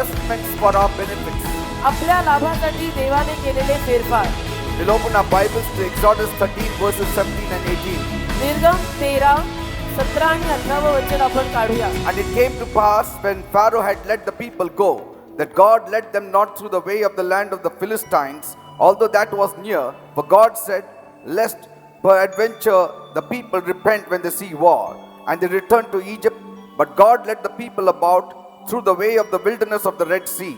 adjustments for our benefits. आपल्या लाभासाठी देवाने केलेले फेरफार. We'll open our Bibles to Exodus 13 verses 17 and 18. निर्गम 13, 17 आणि 18 वचन आपण काढूया. And it came to pass when Pharaoh had let the people go, that God led them not through the way of the land of the Philistines, although that was near. For God said, lest peradventure the people repent when they see war, and they return to Egypt. But God led the people about through the way of the wilderness of the Red Sea,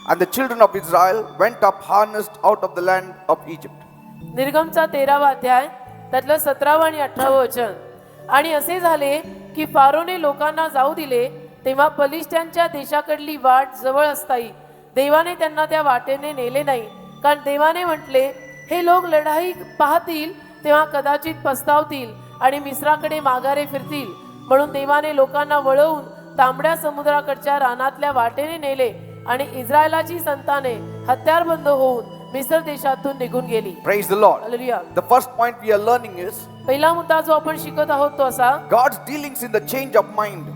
and the children of Israel went up harnessed out of the land of Egypt. निर्गमचा 13वा अध्याय त्यातलं 17 आणि 18 वचन. आणि असे झाले की फारोने लोकांना जाऊ दिले, तेव्हा पलिष्ठ्यांच्या देशाकडली वाट जवळ असताही देवाने त्यांना त्या वाटेने नेले नाही. कारण देवाने म्हटले, हे लोक लढाई पाहतील तेव्हा कदाचित पस्तावतील आणि मिस्राकडे माघारे फिरतील. म्हणून देवाने लोकांना वळवून तांबड्या समुद्राकडच्या रानातल्या वाटेने नेले आणि इस्रायलाची संताने हत्यारबंद होऊन मिस्र देशातून निघून गेली. Praise the Lord. Hallelujah. The first point we are learning is पहिला मुद्दा जो आपण शिकत आहोत तो असा, God's dealings in the change of mind.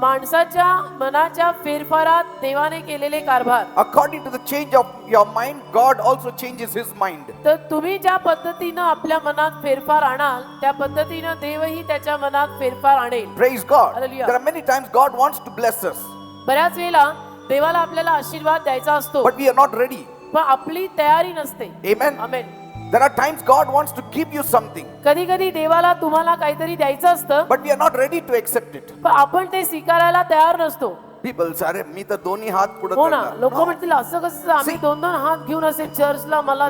माणसाच्या मनाच्या फेरफारात देवाने केलेले कारभार. According to the change of your mind, God also changes his mind. तर तुम्ही ज्या पद्धतीनं आपल्या मनात फेरफार आणाल त्या पद्धतीनं देवही त्याच्या मनात फेरफार आणेल. Praise God. Hallelujah. There are many times God wants to bless us, बऱ्याच वेळेला देवाला आपल्याला आशीर्वाद द्यायचा असतो, but we are not ready. पण आपली तयारी नसते. Amen. Amen. There are times God wants to give you something, कधी कधी देवाला तुम्हाला काहीतरी द्यायचं असतं, but we are not ready to accept it. पण आपण ते स्वीकारायला तयार नसतो. People say, "अरे मी तर दोन्ही हात पुढे हो ना, करणार." लोक No. म्हणतील असं कसं आम्ही See- 2-2 हात घेऊन असे चर्चला मला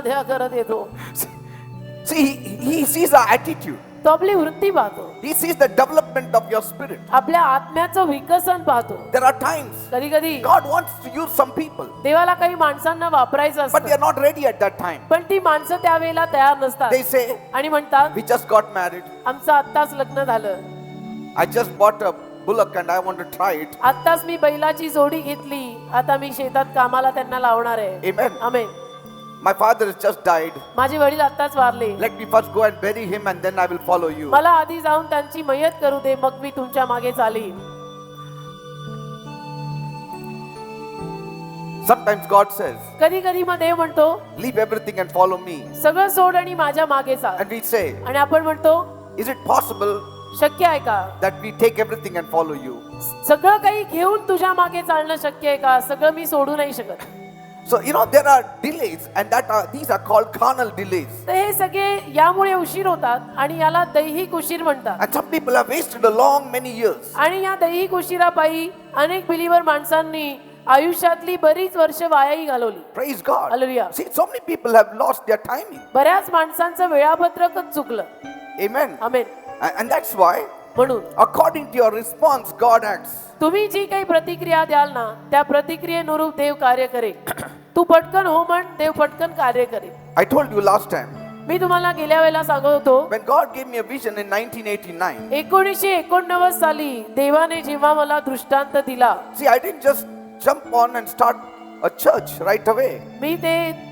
द्या करत येतो. See, he sees our attitude. तो आपली वृत्ती पाहतो, He sees the development of your spirit. आपल्या आत्म्याचं विकसन पाहतो. There are times कधी कधी God wants to use some people, देवाला काही माणसांना वापरायचं but they असतं, are not ready at that time. पण ती माणसं त्यावेळेला तयार नसतात They say, आणि म्हणतात, "We just got married. आमचं आत्ताच लग्न झालं, I just bought a bullock and I want to try it." आत्ताच मी बैलाची जोडी घेतली, आता मी शेतात कामाला त्यांना लावणार आहे. Amen. Amen. My father has just died. माझे वडील आत्ताच वारले, Let me first go and bury him and then I will follow you. मला आधी जाऊन त्यांची मयत करू दे, मग मी तुमच्या मागे चालीन. Sometimes God says, कधी कधी मग देव म्हणतो, "Leave everything and follow me." सगळं सोड आणि माझ्या मागे चाल. And we say, आणि आपण म्हणतो, "Is it possible शक्य आहे का, that we take everything and follow you?" सगळं काही घेऊन तुझ्या मागे चालणं शक्य आहे का, सगळं मी सोडू नाही शकत. So, there are delays and these are called carnal delays. तर हे सगळे यामुळे उशीर होतात आणि याला दैहिक उशीर म्हणतात. And some people have wasted a long many years. आणि या दैहिक उशिरापायी अनेक बिलीवर माणसांनी आयुष्यातली बरीच वर्ष वायाही घालवली. Praise God. Hallelujah. See, so many people have lost their timing. बऱ्याच माणसांचं वेळापत्रकच चुकलं. Amen. Amen. And that's why, म्हणून according to your response, God acts. तुम्ही जी काही प्रतिक्रिया द्याल ना, त्या प्रतिक्रियेनुरूप देव कार्य करेल. तू पटकन हो म्हण, देव पटकन कार्य करेल. I told you last time, मी तुम्हाला गेल्या वेळेला सांगत होतो, when God gave me a vision in 1989, 1989 साली देवाने जेव्हा मला दृष्टांत दिला, see, I didn't just jump on and start a church right away. मी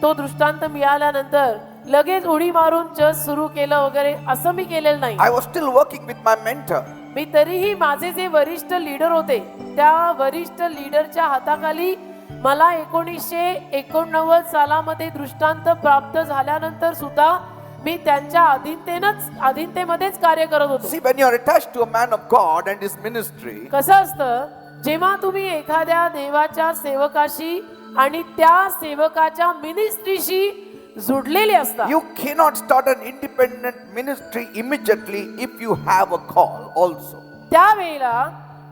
तो दृष्टांत मिळाल्यानंतर लगेच उडी मारून चर्च सुरू केलं वगैरे असं मी केलेलं नाही. I was still working with my mentor. मी तरीही माझे जे वरिष्ठ लीडर होते, त्या वरिष्ठ लीडरच्या हाताखाली मला 1989 सालामध्ये दृष्टांत प्राप्त झाल्यानंतर सुद्धा मी त्यांच्या अधीनतेमध्येच कार्य करत होतो. See, when you are attached to a man of God and his ministry, कसं असतं, जेव्हा तुम्ही एखाद्या देवाच्या सेवकाशी आणि त्या सेवकाच्या मिनिस्ट्रीशी जुडलेले असता, you cannot start an independent ministry immediately if you have a call also. त्यावेळेला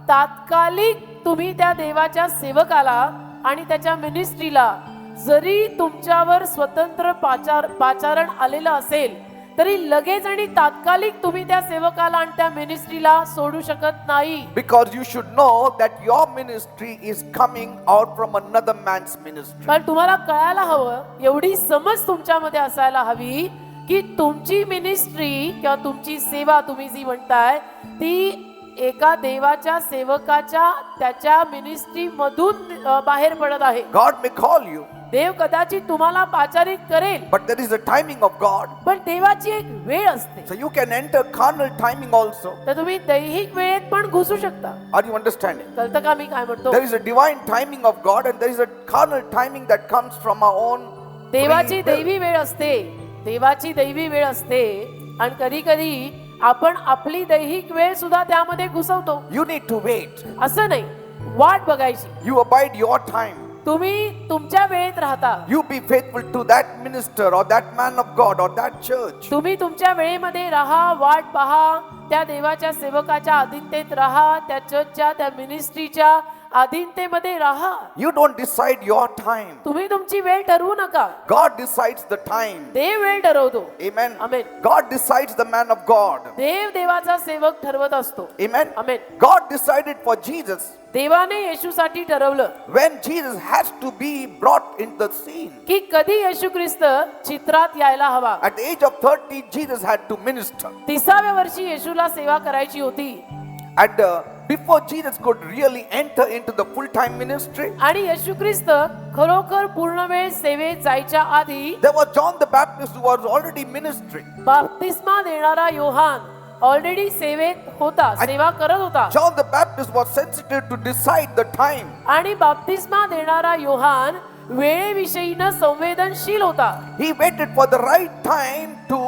तात्कालिक तुम्ही त्या देवाच्या सेवकाला आणि त्याच्या मिनिस्ट्रीला जरी तुमच्यावर स्वतंत्र पाचारण आलेलं असेल तरी लगेच आणि तात्कालिक तुम्ही त्या सेवकाला आणि त्या मिनिस्ट्रीला सोडू शकत नाही. Because you should know that your ministry is coming out from another man's ministry. कारण तुम्हाला कळायला हवं, एवढी समज तुमच्यामध्ये असायला हवी की तुमची मिनिस्ट्री किंवा तुमची सेवा तुम्ही जी म्हणताय ती एका देवाच्या सेवकाच्या त्याच्या मिनिस्ट्री मधून बाहेर पडत आहे. God may call you. देव कदाचित तुम्हाला पाचारित करेल, but there is a timing of God. पण देवाची एक वेळ असते. So you can enter carnal timing also. तर तुम्ही दैहिक वेळेत पण घुसू शकता. Are you understanding? कळतं का मी काय म्हणतो? There is a divine timing of God and there is a carnal timing that comes from our own देवाची free will. दैवी वेळ असते, देवाची दैवी वेळ असते, आणि कधी कधी आपण आपली दैहिक वेळ सुद्धा त्यामध्ये घुसवतो. You need to wait. असं नाही, वाट बघायची. You abide your time. तुम्ही तुमच्या वेळेत राहता. You be faithful to that minister or that man of God or that church. तुम्ही तुमच्या वेळेमध्ये राहा, वाट पहा, त्या देवाच्या सेवकाच्या अधीनतेत राहा, त्या चर्चच्या, त्या मिनिस्ट्रीच्या अधीनतेमध्ये राहा. You don't decide your time. तुम्ही तुमची वेळ ठरवू नका. God decides the time. देव वेळ ठरवतो. Amen. Amen. God decides the man of God. देव देवाचा सेवक ठरवत असतो. Amen. Amen. God decided for Jesus देवाने येशूसाठी ठरवलं when Jesus has to be brought in the scene. की कधी येशू ख्रिस्त चित्रात यायला हवा. At the age of 30, Jesus had to minister. 30व्या वर्षी येशूला सेवा करायची होती. And before Jesus could really enter into the full-time ministry, आणि येशू ख्रिस्त खरोखर पूर्ण वेळ सेवेत जायच्या आधी there was John the Baptist who was already ministering. बाप्तिस्मा देणारा योहान ऑलरेडी सेवेत होता, सेवा करत होता. John the Baptist was sensitive to decide the time. आणि बाप्तिस्मा देणारा योहान वेळेविषयीनं संवेदनशील होता. He waited for the right time to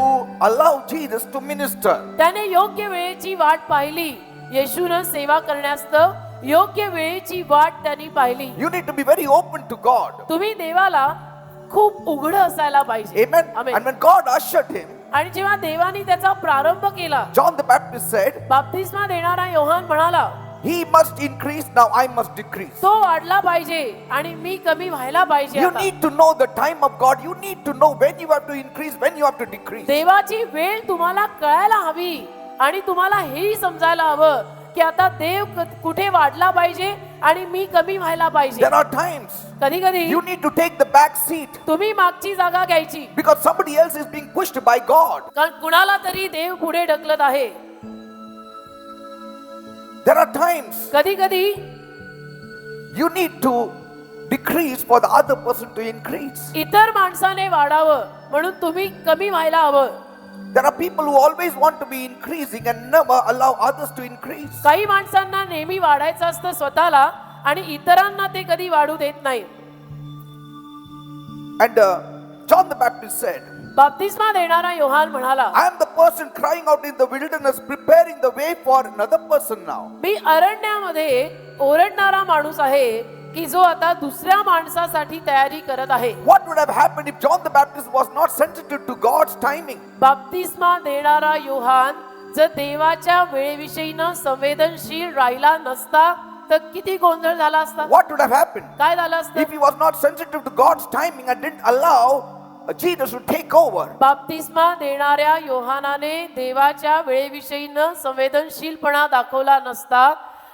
allow Jesus to minister. त्याने योग्य वेळेची वाट पाहिली. येशूनं सेवा करण्यास योग्य वेळेची वाट त्यांनी पाहिली. You need to be very open to God. तुम्ही देवाला खूप उघड असायला पाहिजे. Amen. Amen. And when God ushered him, आणि जेव्हा देवाने त्याचा प्रारंभ केला, John the Baptist said, बाप्तिस्मा देणारा योहान म्हणाला, He must increase, now I must decrease. तो वाढला पाहिजे आणि मी कमी व्हायला पाहिजे. You आता. need to know the time of God. You need to know when you have to increase, when you have to decrease. देवाची वेळ तुम्हाला कळायला हवी आणि तुम्हाला हेही समजायला हवं की आता देव कुठे वाढला पाहिजे आणि मी कमी व्हायला पाहिजे. There are times कधी कधी you need to take the back seat तुम्ही मागची जागा घ्यायची, because somebody else is being pushed by God. कारण कुणाला तरी देव पुढे ढकलत आहे. There are times कधी कधी you need to decrease for the other person to increase. इतर माणसाने वाढावं म्हणून तुम्ही कमी व्हायला हवं. There are people who always want to be increasing and never allow others to increase. काही माणसांना नेहमी वाढायचं असतं स्वतःला आणि इतरांना ते कधी वाढू देत नाही. And John the Baptist said, बाप्तिस्मा देणारा योहान म्हणाला, I am the person crying out in the wilderness, preparing the way for another person now. मी अरण्यामध्ये ओरडणारा माणूस आहे की जो आता दुसऱ्या माणसासाठी तयारी करत आहे. What would have happened if John the Baptist was not sensitive to God's timing? बाप्तिस्मा देणारा योहान जर देवाच्या वेळेविषयीनं संवेदनशील राहिला नसता तर किती गोंधळ झाला असता. What would have happened काय झालं असतं? if he was not sensitive to God's timing and didn't allow Jesus to take over? बाप्तिस्मा देणाऱ्या योहानाने देवाच्या वेळेविषयीनं संवेदनशीलपणा दाखवला नसता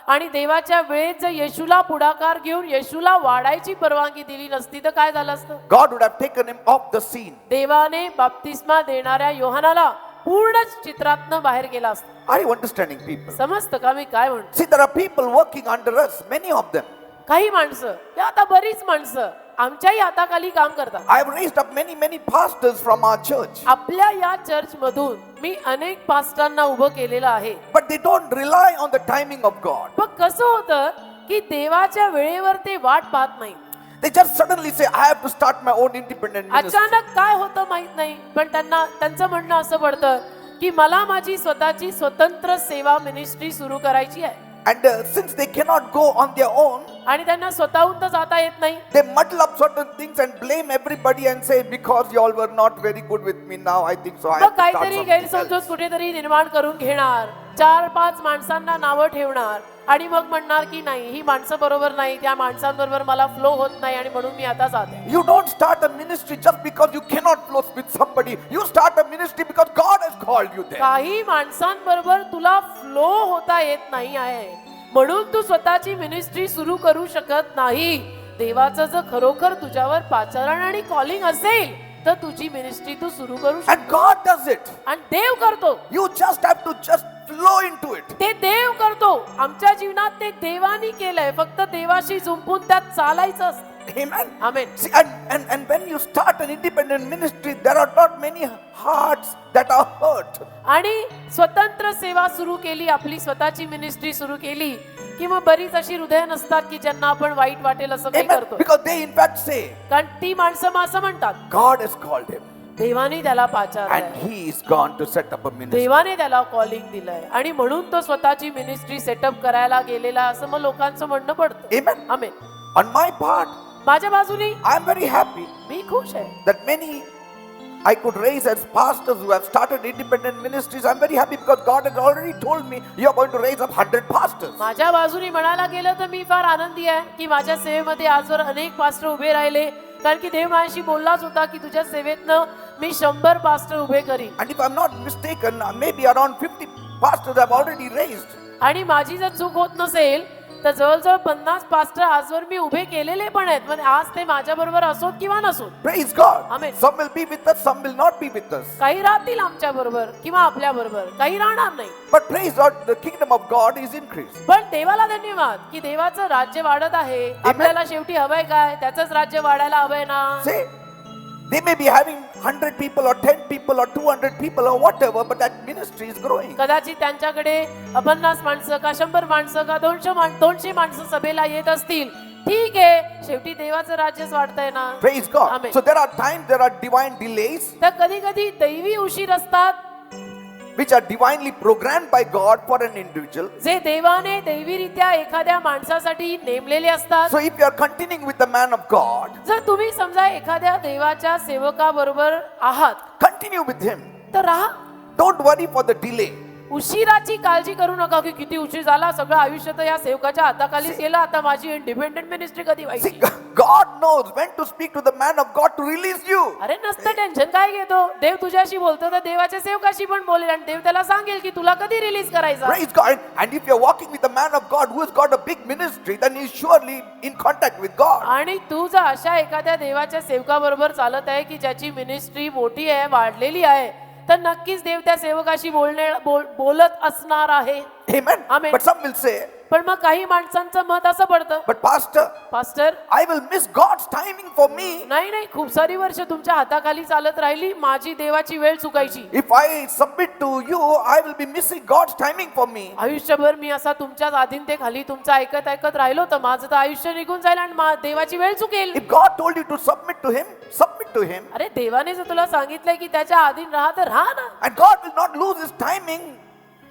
आणि देवाच्या वेळेत जर येशूला पुढाकार घेऊन येशूला वाढायची परवानगी दिली नसती तर काय झालं असतं? God would have taken him off the scene. देवाने बाप्तिस्मा देणाऱ्या योहानाला पूर्णच चित्रातनं बाहेर केला असतं. Are you understanding, people? समजतं का मी काय म्हणतो? See, there are people working under us, many of them. काही माणसं, ते आता बरीच माणसं आमच्याही हाताखाली काम करतात. I have raised up many pastors from our church, आपल्या या चर्च मधून मी अनेक पास्टरांना उभं केलेलं आहे. but they don't rely on the timing of God. पण कसं होतं की देवाच्या वेळेवर ते वाट पाहत नाही. They just suddenly say, I have to start my own independent ministry. अचानक काय होतं माहित नाही, पण त्यांचं म्हणणं असं पडतं की मला माझी स्वतःची स्वतंत्र सेवा मिनिस्ट्री सुरू करायची आहे. And since they cannot go on their own, आणि त्यांना स्वतःहून तर जाता येत नाही. they muddle up certain things and blame everybody and say, because you all were not very good with me, now I think so I मग have to start काहीतरी something गैरसमजूत else. कुठेतरी निर्माण करून घेणार, 4-5 माणसांना नावं ठेवणार आणि मग म्हणणार की नाही ही माणसं बरोबर नाही, त्या माणसांबरोबर मला फ्लो होत नाही आणि म्हणून मी आता जाते. You don't start a ministry just because you cannot flow with somebody. You start a ministry because God has called you there. काही माणसांबरोबर तुला फ्लो होता येत नाही आहे म्हणून तू स्वतःची मिनिस्ट्री सुरू करू शकत नाही. देवाचं जर खरोखर तुझ्यावर पाचारण आणि कॉलिंग असेल तर तुझी मिनिस्ट्री तू सुरू करू शकतो. And God does it. आणि देव करतो. You just have to just flow into it. ते देव करतो. आमच्या जीवनात ते देवानी केलंय, फक्त देवाशी जुंपून त्यात चालायचं असतं. Amen. Amen. See, and when you start an independent ministry, there are not many hearts that are hurt. आणि स्वतंत्र सेवा सुरू केली, आपली स्वतःची मिनिस्ट्री सुरू केली की मग बरीच अशी हृदय नसतात की ज्यांना आपण वाईट वाटेल असं काही Amen. करतो. Because they in fact say, कारण ती माणसं मग असं म्हणतात, God has called him देवाने त्याला and पाचारलंय, he is gone to set up a ministry. देवाने त्याला कॉलिंग दिलंय आणि म्हणून तो स्वतःची मिनिस्ट्री सेटअप करायला गेलेला असं मग लोकांचं म्हणणं पडतं. Amen. Amen. On my part, माझ्या बाजूने I am very happy मी खुश आहे that many I could raise as pastors who have started independent ministries. I'm very happy because God has already told me you are going to raise up 100 pastors. माझ्या बाजूने म्हणायला गेलं तर मी फार आनंदी आहे की माझ्या सेवेमध्ये आजवर अनेक पास्टर उभे राहिले, कारण की देव माझ्याशी बोललाच होता की तुझ्या सेवेतनं मी 100 पास्टर उभे करीन. And if I'm not mistaken, maybe around 50 pastors have already raised. आणि माझी जर चूक होत नसेल तर जवळजवळ 50 पास्टर आजवर मी उभे केलेले पण आहेत. म्हणजे आज ते माझ्या बरोबर असोत किंवा नसोत. Praise God. Amen. Some will be with us, some will not be with us. काही राहतील आमच्या बरोबर किंवा आपल्या बरोबर, काही राहणार नाही. But praise God, the kingdom of God is increased. पण देवाला धन्यवाद की देवाचं राज्य वाढत आहे. आपल्याला शेवटी हवंय काय? त्याचंच राज्य वाढायला हवंय ना. Say, they may be having 100 people or 10 people or 200 people or whatever, but that ministry is growing. कदाचित त्यांच्याकडे 50 माणसं का 100 माणसं का 200 माणसं सभेला येत असतील. ठीक आहे, शेवटी देवाचं राज्यच वाढतंय ना. Praise God. Amen. So there are times there are divine delays तर कधी कधी दैवी उशीर असतात which are divinely programmed by God for an individual. जे देवाने दैवीरित्या एखाद्या माणसासाठी नेमलेले असतात. So if you are continuing with the man of God, जर तुम्ही समजा एखाद्या देवाच्या सेवकाबरोबर आहात continue with him. तर राहा. Don't worry for the delay. उशिराची काळजी करू नका की किती उशीर झाला, सगळं आयुष्य तर या सेवकाच्या हाताखाली गेलं, आता माझी इंडिपेंडेंट मिनिस्ट्री कधी See, व्हायची. God knows when to speak to the man of God to release you. अरे नसतं टेन्शन काय घेतो, देव तुझ्याशी बोलतो तर देवाच्या सेवकाशी पण बोलेल आणि देव त्याला सांगेल की तुला कधी रिलीज करायचा. Praise God. And if you're walking with a man of God who has got a big ministry, then he's surely in contact with God. आणि तू जर अशा एखाद्या देवाच्या सेवकाबरोबर चालत आहे की ज्याची मिनिस्ट्री मोठी आहे, वाढलेली आहे, तर नक्कीच देव त्या सेवकाशी बोलत असणार आहे. Amen. Amen. But some will say, पण मग काही माणसांचं मत असं पडतं, but pastor, pastor I will miss God's timing for me नाही खूप सारी वर्ष तुमच्या हाताखाली चालत राहिली, माझी देवाची वेळ चुकायची. if I submit to you. I will be missing God's timing for me. आयुष्यभर मी असा तुमच्याच अधीनतेखाली तुमचं ऐकत ऐकत राहिलो तर माझं तर आयुष्य निघून जाईल आणि देवाची वेळ चुकेल. If God told you to submit to him, submit to him. अरे देवाने जर तुला सांगितलंय की त्याच्या अधीन राहा तर राहा ना. And God will not lose his timing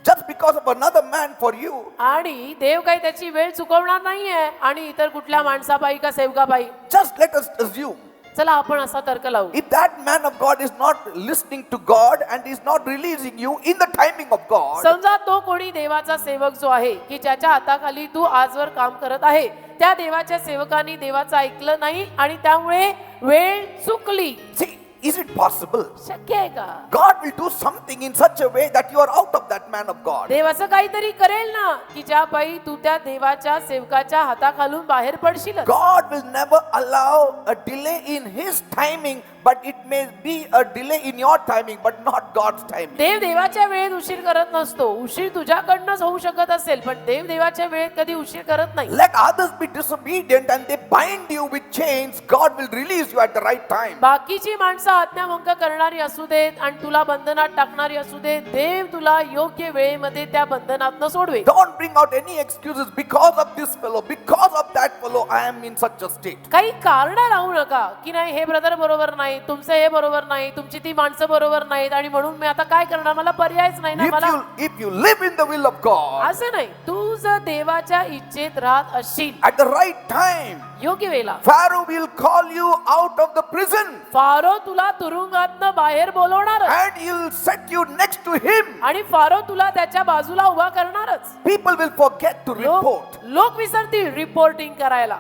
just because of another man for you. आणि देव काही त्याची वेळ चुकवणार नाहीये आणि इतर कुठल्या माणसापायी का सेवकापायी. Just let us assume चला आपण असा तर्क लावू, if that man of God is not listening to God and is not releasing you in the timing of God, समजा तो कोणी देवाचा सेवक जो आहे की ज्याच्या हाताखाली तू आजवर काम करत आहे, त्या देवाच्या सेवकाने देवाचं ऐकलं नाही आणि त्यामुळे वेळ चुकली. see, is it possible? शक्य आहे का? God will do something in such a way that you are out of that man of God. देव असं काहीतरी करेल ना की ज्या पायी तू त्या देवाच्या सेवकाच्या हाताखालून बाहेर पडशील. God will never allow a delay in his timing, but it may be a delay in your timing, but not God's timing. देव देवाच्या वेळेत उशीर करत नसतो. उशीर तुझ्याकडनंच होऊ शकत असेल पण देव देवाच्या वेळेत कधी उशीर करत नाही. Let others be disobedient and they bind you with chains. God will release you at the right time. बाकीची माणसं आज्ञाभंग करणारी असू देत आणि तुला बंधनात टाकणारी असू देत, देव तुला योग्य वेळेमध्ये त्या बंधनातनं सोडवे. Don't bring out any excuses because of this fellow, because of that fellow. I am in such a state. काही कारण लावू नका की नाही हे ब्रदर बरोबर नाही, तुमचं हे बरोबर नाही, तुमची ती माणसं बरोबर नाहीत आणि म्हणून मी आता काय करणार, मला पर्यायच नाही ना. मला If you live in the will of God असं नाही, तू जर देवाच्या इच्छेत राहत असशील at the right time, योग्य वेळेला, Pharaoh will call you out of the prison pharaoh तुला तुरुंगातनं बाहेर बोलवणार and he'll set you next to him. आणि फारो तुला त्याच्या बाजूला उभा करणारच. People will forget to report. लोक विसरतील रिपोर्टिंग करायला.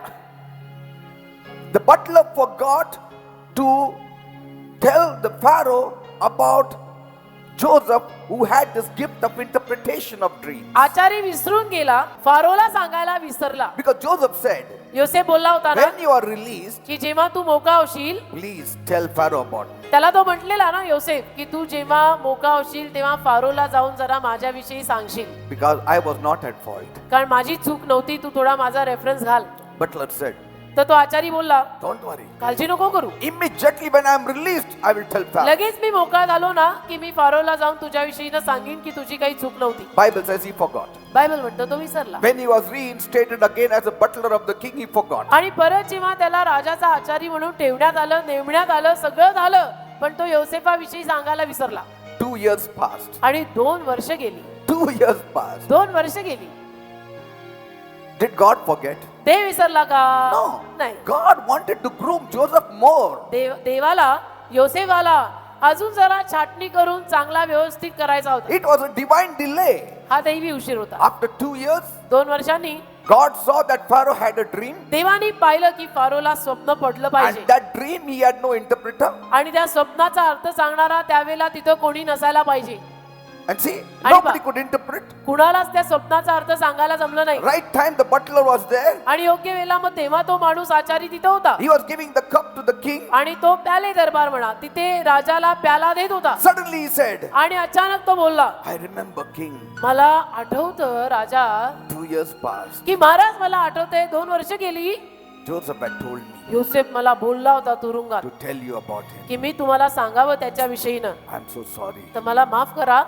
The butler forgot to tell the Pharaoh about Joseph, who had this gift of interpretation of dreams. आचारी विसरून गेला, फारोला सांगायला विसरला. Because Joseph said, योसेफ बोलला होता ना when you are released, की जेव्हा तू मोकळा होशील, please tell Pharaoh about me. त्याला तो म्हटलेला ना योसेफ की तू जेव्हा मोकळा होशील तेव्हा फारोला जाऊन जरा माझ्याविषयी सांगशील, Because I was not at fault. कारण माझी चूक नव्हती, तू थोडा माझा रेफरन्स घाल. Butler said, तर तो आचारी बोलला, Don't worry. काळजी नको करू. Immediately when I am released, I will tell Pharaoh. लगेच मी मोकळा झालो ना की मी फारोला जाऊन तुझ्याविषयीनं सांगेन की तुझी काही चूक नव्हती. Bible says he forgot. Bible म्हणतो तो विसरला. When he was reinstated again as a butler of the king, he forgot. आणि परत जेव्हा त्याला राजाचा आचारी म्हणून ठेवण्यात आलं, नेमण्यात आलं, सगळं झालं, पण तो योसेफाविषयी सांगायला विसरला. 2 years passed. आणि 2 वर्ष गेली. 2 years passed. 2 वर्ष गेली. Did God forget? देव विसरला का? No. नाही. God wanted to groom Joseph more. देवाला योसेफाला अजून जरा छाटणी करून चांगला व्यवस्थित करायचा होता. It was a divine delay. हा दैवी उशीर होता. After 2 years, 2 वर्षांनी God saw that Pharaoh had a dream. देवानी पाहिलं की फारोला स्वप्न पडलं पाहिजे. And that dream he had no interpreter. आणि त्या स्वप्नाचा अर्थ सांगणारा त्यावेळेला तिथं कोणी नसायला पाहिजे. And see, आणि nobody could interpret. कुणालाच त्या स्वप्नाचा अर्थ सांगायला जमलं नाही. Right time the butler was there. आणि योग्य वेळेला मग तेव्हा तो माणूस आचारी तिथं होता. He was giving the cup to the king. आणि तो प्याले दरबार म्हणा तिथे राजाला प्याला देत होता. Suddenly he said, आणि अचानक तो बोलला, I remember king. मला आठवतं राजा 2 years passed. की महाराज मला आठवतंय 2 वर्ष गेली. Joseph had told me योसेफ मला बोलला होता तुरुंगात to tell you about him. की मी तुम्हाला सांगावं त्याच्याविषयीनं. I'm so sorry. तर मला माफ करा.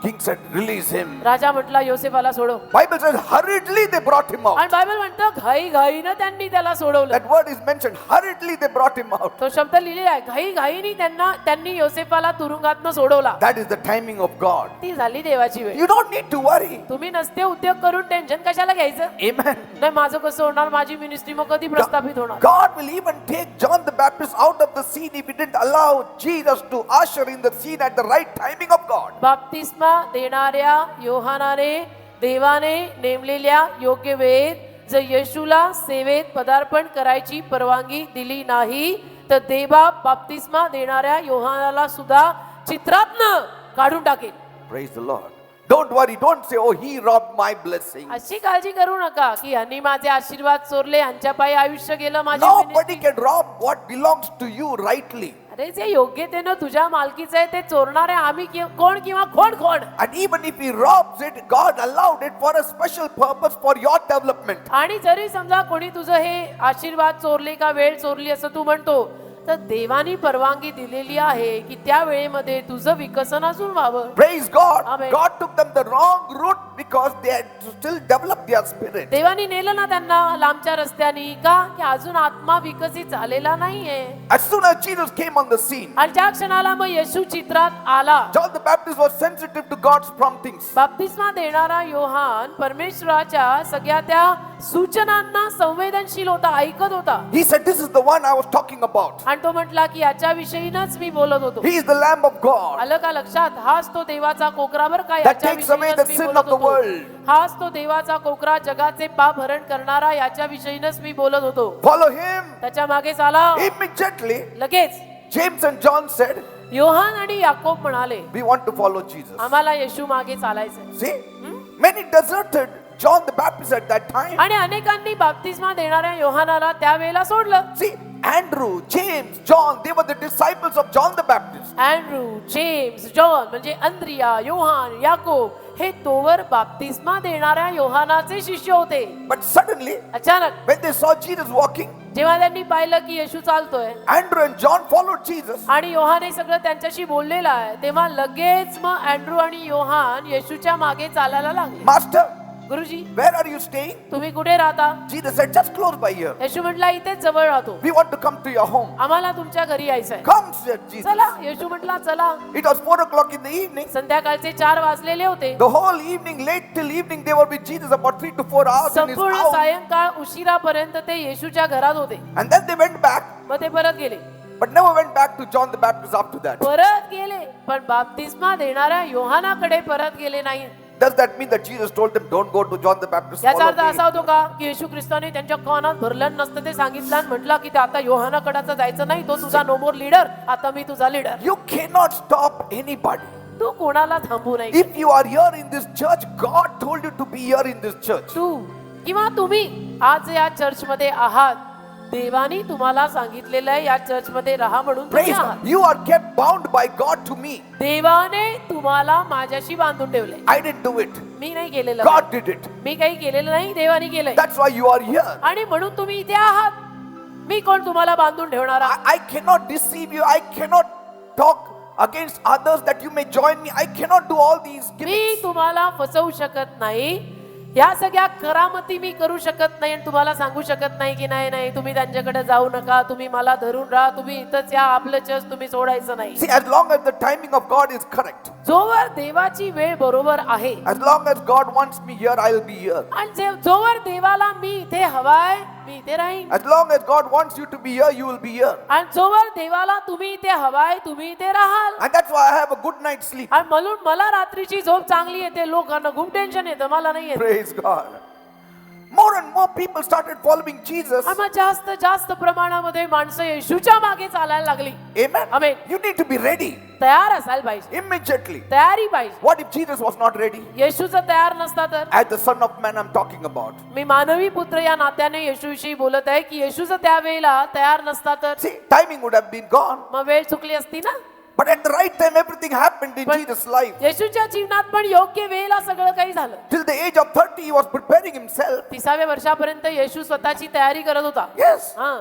King said, release him. राजा म्हटला योसेफाला सोडव. Bible says, hurriedly they brought him out. आणि बायबल म्हणतं घाई घाईनं त्यांनी त्याला सोडवलं. That word is mentioned. Hurriedly they brought him out. तो शब्द लिहिलेला आहे, घाई घाईनी त्यांनी योसेफाला तुरुंगातनं सोडवला. That is the timing of God. ती झाली देवाची वेळ. You don't need to worry. तुम्ही नसते उद्योग करून टेन्शन कशाला घ्यायचं? Amen. नाही माझं कसं होणार, माझी मिनिस्ट्री मग कधी प्रस्थापित होणार? God will even take John the Baptist out of the scene if he didn't allow Jesus to usher in the scene at the right timing of God. बाप्तिस्मा देणाऱ्या योहानाने देवाने नेमलेल्या योग्य वेळेत जर येशूला सेवेत पदार्पण करायची परवानगी दिली नाही तर देवा बाप्तिस्मा देणाऱ्या योहानाला सुद्धा चित्रातनं काढून टाकेल. Praise the Lord. Don't worry. Don't say, oh, he robbed my blessing. अशी काळजी करू नका की यांनी माझे आशीर्वाद चोरले, यांच्या पायी आयुष्य गेलं, माझी Nobody can rob what belongs to you rightly. अरे जे योग्यतेनं तुझ्या मालकीचं आहे ते चोरणारे आम्ही कोण किंवा कोण. And even if he robs it, God allowed it for a special purpose for your development. आणि जरी समजा कोणी तुझं हे आशीर्वाद चोरले का वेळ चोरली असं तू म्हणतो, तर देवानी परवानगी दिलेली आहे की त्या वेळेमध्ये तुझं विकसन अजून व्हावं. Praise God. Amen. God took them the wrong route because they had to still develop their spirit. देवानी नेलं ना त्यांना लांबच्या रस्त्यानी का की अजून आत्मा विकसित झालेला नाहीये. As soon as Jesus came on the scene, आणि ज्या क्षणाला मग येशू चित्रात आला, John the Baptist was sensitive to God's promptings. बाप्तिस्मा देणारा योहान परमेश्वराच्या सगळ्या त्या सूचनांना संवेदनशील होता, ऐकत होता. He said, this is the one I was talking about. आणि तो म्हटला की याच्या विषयीनच मी बोलत होतो. He is the Lamb of God. आलं का लक्षात? हाच तो देवाचा कोकरा बर का, That takes away the sin of the world. हाच तो देवाचा कोकरा, जगाचे पाप हरण करणारा, याच्या विषयीनच मी बोलत होतो. Follow him. त्याच्या मागे चाला. Immediately, लगेच James and John said, Yohan आणि याकोब म्हणाले, we want to follow Jesus. आम्हाला येशू मागे चालायचं. See, many deserted John the Baptist at that time. आणि अनेकांनी बाप्तिस्मा देणाऱ्या योहानाला त्यावेळेला सोडलं. See, Andrew, James, John, they were the disciples of John the Baptist. Andrew, James, John म्हणजे अंद्रिया, योहान, याकोब हे तोवर बाप्तिस्मा देणाऱ्या योहानाचे शिष्य होते. But suddenly, अचानक when they saw Jesus walking, जेव्हा त्यांनी पाहिलं की येशू चालतोय Andrew and John followed Jesus. आणि योहाने सगळं त्यांच्याशी बोललेलं आहे, तेव्हा लगेच मग अँड्रू आणि योहान येशूच्या मागे चालायला लागले. Master, गुरुजी where are you staying? तुम्ही कुठे राहता? Jesus said, just close by here. येशू म्हटला इथेच जवळ राहतो, We want to come to your home. आम्हाला तुमच्या घरी यायचंय. Come, said Jesus. चला. येशू म्हटला चला. It was 4 o'clock in the evening. संध्याकाळचे 4 वाजलेले होते. The whole evening, late till evening, they were with Jesus about 3 to 4 hours in his संपूर्ण house. सायंकाळ उशिरापर्यंत ते येशूच्या घरात होते. And then they went back, मग ते परत गेले. but never went back to John the Baptist after that. परत गेले पण बाप्तिस्मा देणाऱ्या योहानाकडे परत गेले नाही. Does that mean that Jesus told them, don't go to John the Baptist? याचा Follow अर्थ me? असा होतो का की येशू ख्रिस्ताने त्यांच्या कानात भरलं नसतं ते सांगितलं आणि म्हटलं की ते आता योहानाकडे जायचं नाही, तो तुझा नो मोर लीडर, आता मी तुझा leader. You cannot stop anybody. तू कोणाला थांबू नाही. If you are here in this church, God told you to be here in this church. तू किंवा तुम्ही आज या चर्च मध्ये आहात, देवानी तुम्हाला सांगितलेलं आहे या चर्च मध्ये राहा म्हणून तुम्ही Praise आहात. God. You are kept bound by God to me. देवाने तुम्हाला माझ्याशी बांधून ठेवले. I didn't do it. मी नाही केलेलं. God did it. मी काही केलेलं नाही, देवाने केलंय. That's why you are here. आणि म्हणून तुम्ही इथे आहात. मी कोण तुम्हाला बांधून ठेवणारा? I cannot deceive you. I cannot talk against others that you may join me. I cannot do all these me gimmicks. तुम्हाला फसवू शकत नाही. या सगळ्या करामती मी करू शकत नाही आणि तुम्हाला सांगू शकत नाही की नाही नाही तुम्ही त्यांच्याकडे जाऊ नका, तुम्ही मला धरून राहा, तुम्ही इथंच या, आपलं चर्च तुम्ही सोडायचं नाही. See, as long as the timing of God is correct, जोवर देवाची वेळ बरोबर आहे as long as God wants me here, I will be here. आणि जोवर देवाला मी इथे हवाय मी इथे राहीन. As long as God wants you to be here, you will be here. आणि जोवर देवाला तुम्ही इथे हवाय तुम्ही इथे राहाल. And that's why I have a good night's sleep. आणि म्हणून मला रात्रीची झोप चांगली येते. लोकांना खूप टेन्शन येतं, मला नाही येत. Praise God. More and more people started following Jesus. आणि मग जास्त जास्त प्रमाणामध्ये माणसं येशूच्या मागे चालायला लागली. Amen. Amen. You need to be ready तयार असायला पाहिजे, immediately. तयारी पाहिजे. What if Jesus was not ready? येशूचा तयार नसता तर? As the Son of Man, I'm talking about. मी मानवी पुत्र या नात्याने येशूविषयी बोलत आहे की येशूचा त्यावेळेला तयार नसता तर See, timing would have been gone. मग वेळ चुकली असती ना. But at the right time, everything happened in But- Jesus' life. येशूच्या जीवनात पण योग्य वेळेला सगळं काही झालं. Till the age of 30, he was preparing himself. 30व्या वर्षापर्यंत येशू स्वतःची तयारी करत होता. Yes. हा,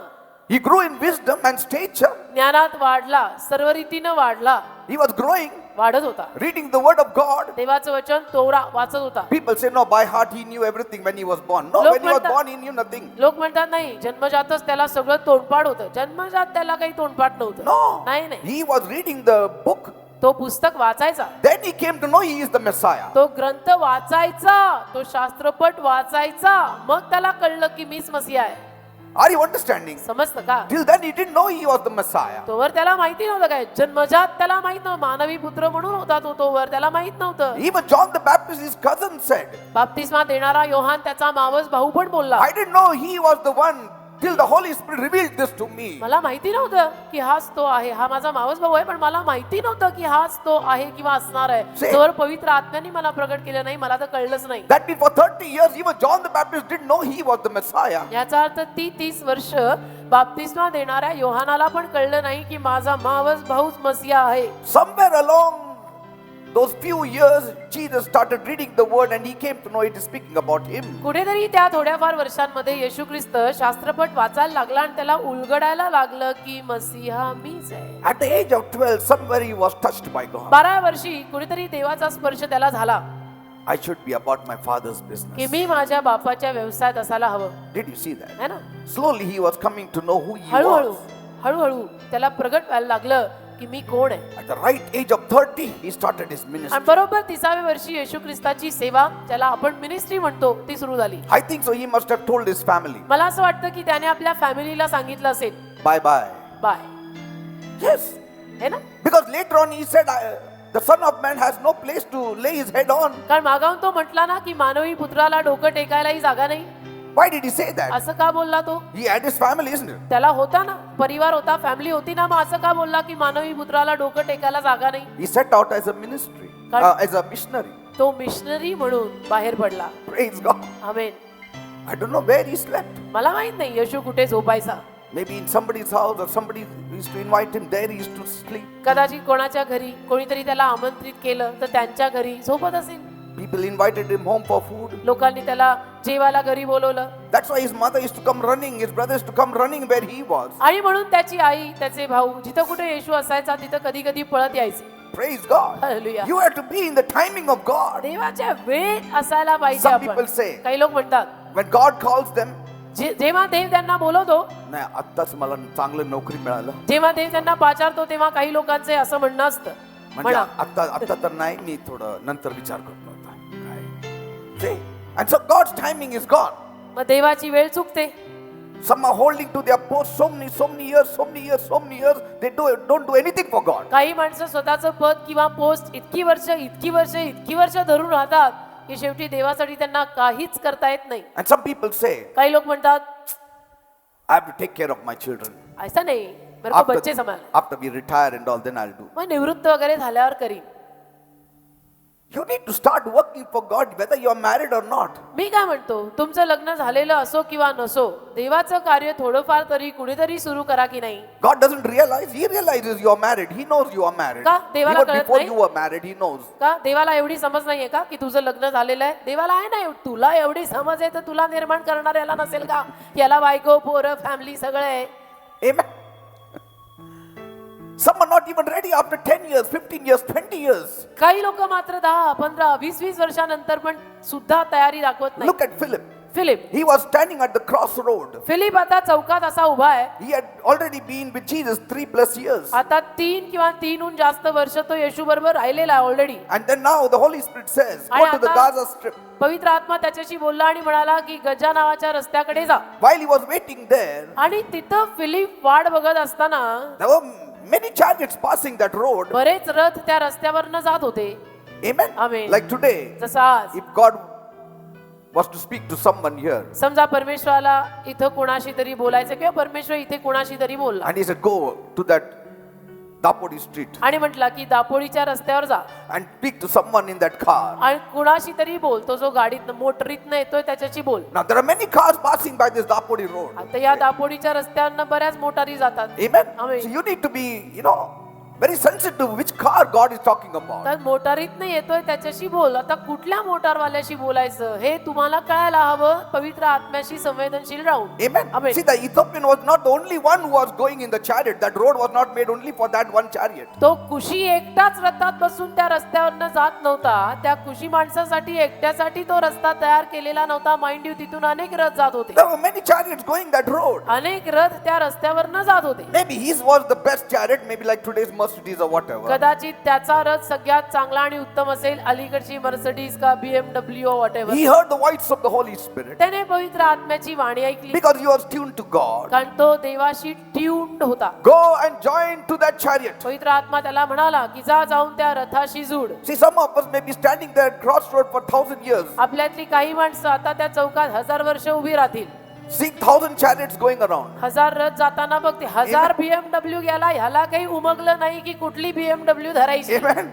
He grew in wisdom and stature. ज्ञानात वाढला, सर्व रीतीनं वाढला, He was growing, वाढत होता. reading the word of God. देवाचं वचन तोरा वाचत होता. People say, no, by heart he knew everything when he was born. No, Look, when he was Martha. born, he knew nothing. लोक म्हणतात नाही जन्मजातच त्याला सगळं तोंडपाठ होतं. जन्मजात त्याला काही तोंडपाठ नव्हतं. No. नाही नाही, He was reading the book. तो पुस्तक वाचायचा, Then he came to know he is the Messiah. तो ग्रंथ वाचायचा, तो शास्त्रपट वाचायचा, मग त्याला कळलं की मीच मसीहा आहे. Are you understanding? समजतं का? Till then he didn't know he was the Messiah. तोवर त्याला माहिती नव्हतं काय, जन्मजात त्याला माहित नव्हतं, मानवी पुत्र म्हणून होता तो, तोवर त्याला माहित नव्हतं. Even John the Baptist, his cousin, said, बाप्तिस्मा देणारा योहान त्याचा मावस भाऊ पण बोलला, I didn't know he was the one till the Holy Spirit revealed this to me. मला माहिती नव्हतं की हाच तो आहे, हा माझा मावस भाऊ आहे, पण मला माहिती नव्हतं की हाच तो आहे किंवा असणार आहे. See? तोवर पवित्र आत्म्याने मला प्रगट केलं नाही, मला तर कळलंच नाही. That means for 30 years, even John the Baptist didn't know he was the Messiah. याचा अर्थ 30 वर्ष बाप्तिस्मा देणाऱ्या योहानाला पण कळलं नाही की माझा मावस भाऊच मसीहा आहे. Somewhere along those few years, Jesus started reading the word and he came to know it is speaking about him. कुठेतरी त्या थोड्याफार वर्षांमध्ये येशू ख्रिस्त शास्त्रपट वाचायला लागला आणि त्याला उलगडायला लागलं की मसीहा मीच आहे. At the age of 12, somewhere he was touched by God. 12 वर्षी कुठेतरी देवाचा स्पर्श त्याला झाला I should be about my father's की business. मी माझ्या बापाच्या व्यवसायात असायला हवं. Did you see that? है ना? Slowly he was coming to know who he हळूहळू was. हळूहळू त्याला प्रगट व्हायला लागलं की मी कोण आहे. At the right age of 30, he started his ministry. आणि बरोबर 30व्या वर्षी येशू ख्रिस्ताची सेवा, ज्याला आपण मिनिस्ट्री म्हणतो, ती सुरू झाली. I think so. He must have told his family, मला असं वाटतं की त्याने आपल्या फॅमिलीला सांगितलं असेल bye bye. Bye, Yes. है ना? Because later on he said, the Son of Man has no place to lay his head on. कारण मागाऊन तो म्हटला ना की मानवी पुत्राला डोकं टेकायलाही जागा नाही. Why did he say that? असं का बोलला तो? He had his family, isn't it? त्याला होता ना, परिवार होता, फॅमिली होती ना, मग असं का बोलला की मानवी पुत्राला डोकं टेकायला जागा नाही? He set out as a ministry, as a missionary. तो मिशनरी म्हणून बाहेर पडला. Praise God. Amen. I don't know where he slept. मला माहित नाही येशू कुठे झोपायचा. Maybe in somebody's house or somebody used to invite him there, he used to sleep. कदाचित कोणाच्या घरी कोणीतरी त्याला आमंत्रित केलं तर त्यांच्या घरी झोपत असेल. People invited him home for food. लोकांनी त्याला जेवायला घरी बोलवलं That's why his mother used to come running, his brothers to come running where he was. आणि म्हणून त्याची आई, त्याचे भाऊ जिथं कुठे येशू असायचा तिथं कधी कधी पळत यायचे. Praise God. Hallelujah. You have to be in the timing of God. देवाच्या वेळेत असायला पाहिजे Some आपण. people say- काही लोक म्हणतात When God calls them, जेव्हा देव त्यांना बोलवतो, नाही आत्ताच मला चांगलं नोकरी मिळालं, जेव्हा देव त्यांना पाचारतो, तेव्हा काही लोकांचे असं म्हणणं असतं, म्हणजे म्हणा आता तर नाही, मी थोडं नंतर विचार करतो आता. काय? And so God's timing is gone. मग देवाची वेळ चुकते. Some are holding to their post so many years. They don't do anything for God. काही माणसं स्वतःचं पद किंवा पोस्ट इतकी वर्ष धरून राहतात की शेवटी देवासाठी त्यांना काहीच करता येत नाही. And some people say, काही लोक म्हणतात I have to take care of my children. ऐसा नाही, मेरे को बच्चे संभाल, After we retire and all, then I'll do. मग निवृत्त वगैरे झाल्यावर करीन. You need to start working for God whether you are married or not. मी काय म्हणतो, तुमचं लग्न झालेलं असो किंवा नसो, देवाचं कार्य थोडंफार तरी कुणीतरी सुरू करा की नाही. God doesn't realize, He realizes you are married. He knows you are married. का? देवाला Even कळत before नाही? you were married, He knows. का देवाला एवढी समज नाहीये का की तुझं लग्न झालेलं आहे? देवाला आहे ना, तुला एवढी समज आहे तर तुला निर्माण करणाऱ्याला नसेल का? याला बायको पोरं फॅमिली सगळं आहे. Amen. Some are not even ready after 10 years, 15 years, 20 years. काही लोक मात्र 10, 15, 20 वर्षानंतर पण सुद्धा तयारी दाखवत नाही. Look at Philip. Philip He was standing at the crossroad. Philip आता चौकात असा उभा आहे. He had already been with Jesus 3+ years. आता 3 किंवा 3हून जास्त वर्ष तो येशू बरोबर राहिलेला आहे already. And then now the Holy Spirit says, go आणि to the आता Gaza Strip. पवित्र आत्मा त्याच्याशी बोलला आणि म्हणाला की गजा नावाच्या रस्त्याकडे जा. While he was waiting there, आणि तिथं फिलिप वाट बघत असताना there were many chariots passing that road. बरेच रथ त्या रस्त्यावरनं जात होते. Amen. Amen. Like today, जसं आज if God was to speak to someone here, समजा परमेश्वराला इथं कोणाशी तरी बोलायचं किंवा परमेश्वर इथे कोणाशी तरी बोलला and he said, go to that Dapodi street आणि म्हटला की दापोडीच्या रस्त्यावर जा and speak to someone in that car. आणि कुणाशी तरी बोल, तो जो गाडीत मोटरीतनं येतोय त्याच्याशी बोल. Now there are many cars passing by this Dapodi road. आता या दापोडीच्या रस्त्यावरनं बऱ्याच मोटारी जातात. Amen. Amen. So you need to be, very sensitive which car God is talking about. तर मोटारीतनं येतोय त्याच्याशी बोल. आता कुठल्या मोटारवाल्याशी बोलायचं हे तुम्हाला कळायला हवं, पवित्र आत्म्याशी संवेदनशील राहून. Amen. Amen. See, the Ethiopian was not the only one who was going in the chariot. That road was not made only for that one chariot. तो कुशी एकटाच रथात बसून त्या रस्त्यावरनं जात नव्हता. त्या कुशी माणसासाठी एकट्यासाठी तो रस्ता तयार केलेला नव्हता. माइंड यू, तिथून अनेक रथ जात होते. There were many chariots going that road. अनेक रथ त्या रस्त्यावरनं जात होते. Maybe his was the best chariot, maybe like today's Mercedes or whatever. कदाचित त्याचा रथ सगळ्यात चांगला आणि उत्तम असेल, अलीकडची मर्सिडीज का BMW whatever. He heard the voice of the Holy Spirit त्याने पवित्र आत्म्याची वाणी ऐकली because he was tuned to God. कारण तो देवाशी ट्यून्ड होता. Go and join to that chariot. पवित्र आत्मा त्याला म्हणाला की जा, जाऊन त्या रथाशी जुड. See, some of us may be standing there at crossroad for 1,000 years, आपल्यातली काही माणसं आता त्या चौकात 1000 वर्ष उभी राहतील. seeing 1,000 chariots going around. 1000 रथ जाताना बघते, 1000 BMW गेला, ह्याला काही उमगलं नाही की कुठली BMW धरायची. Amen.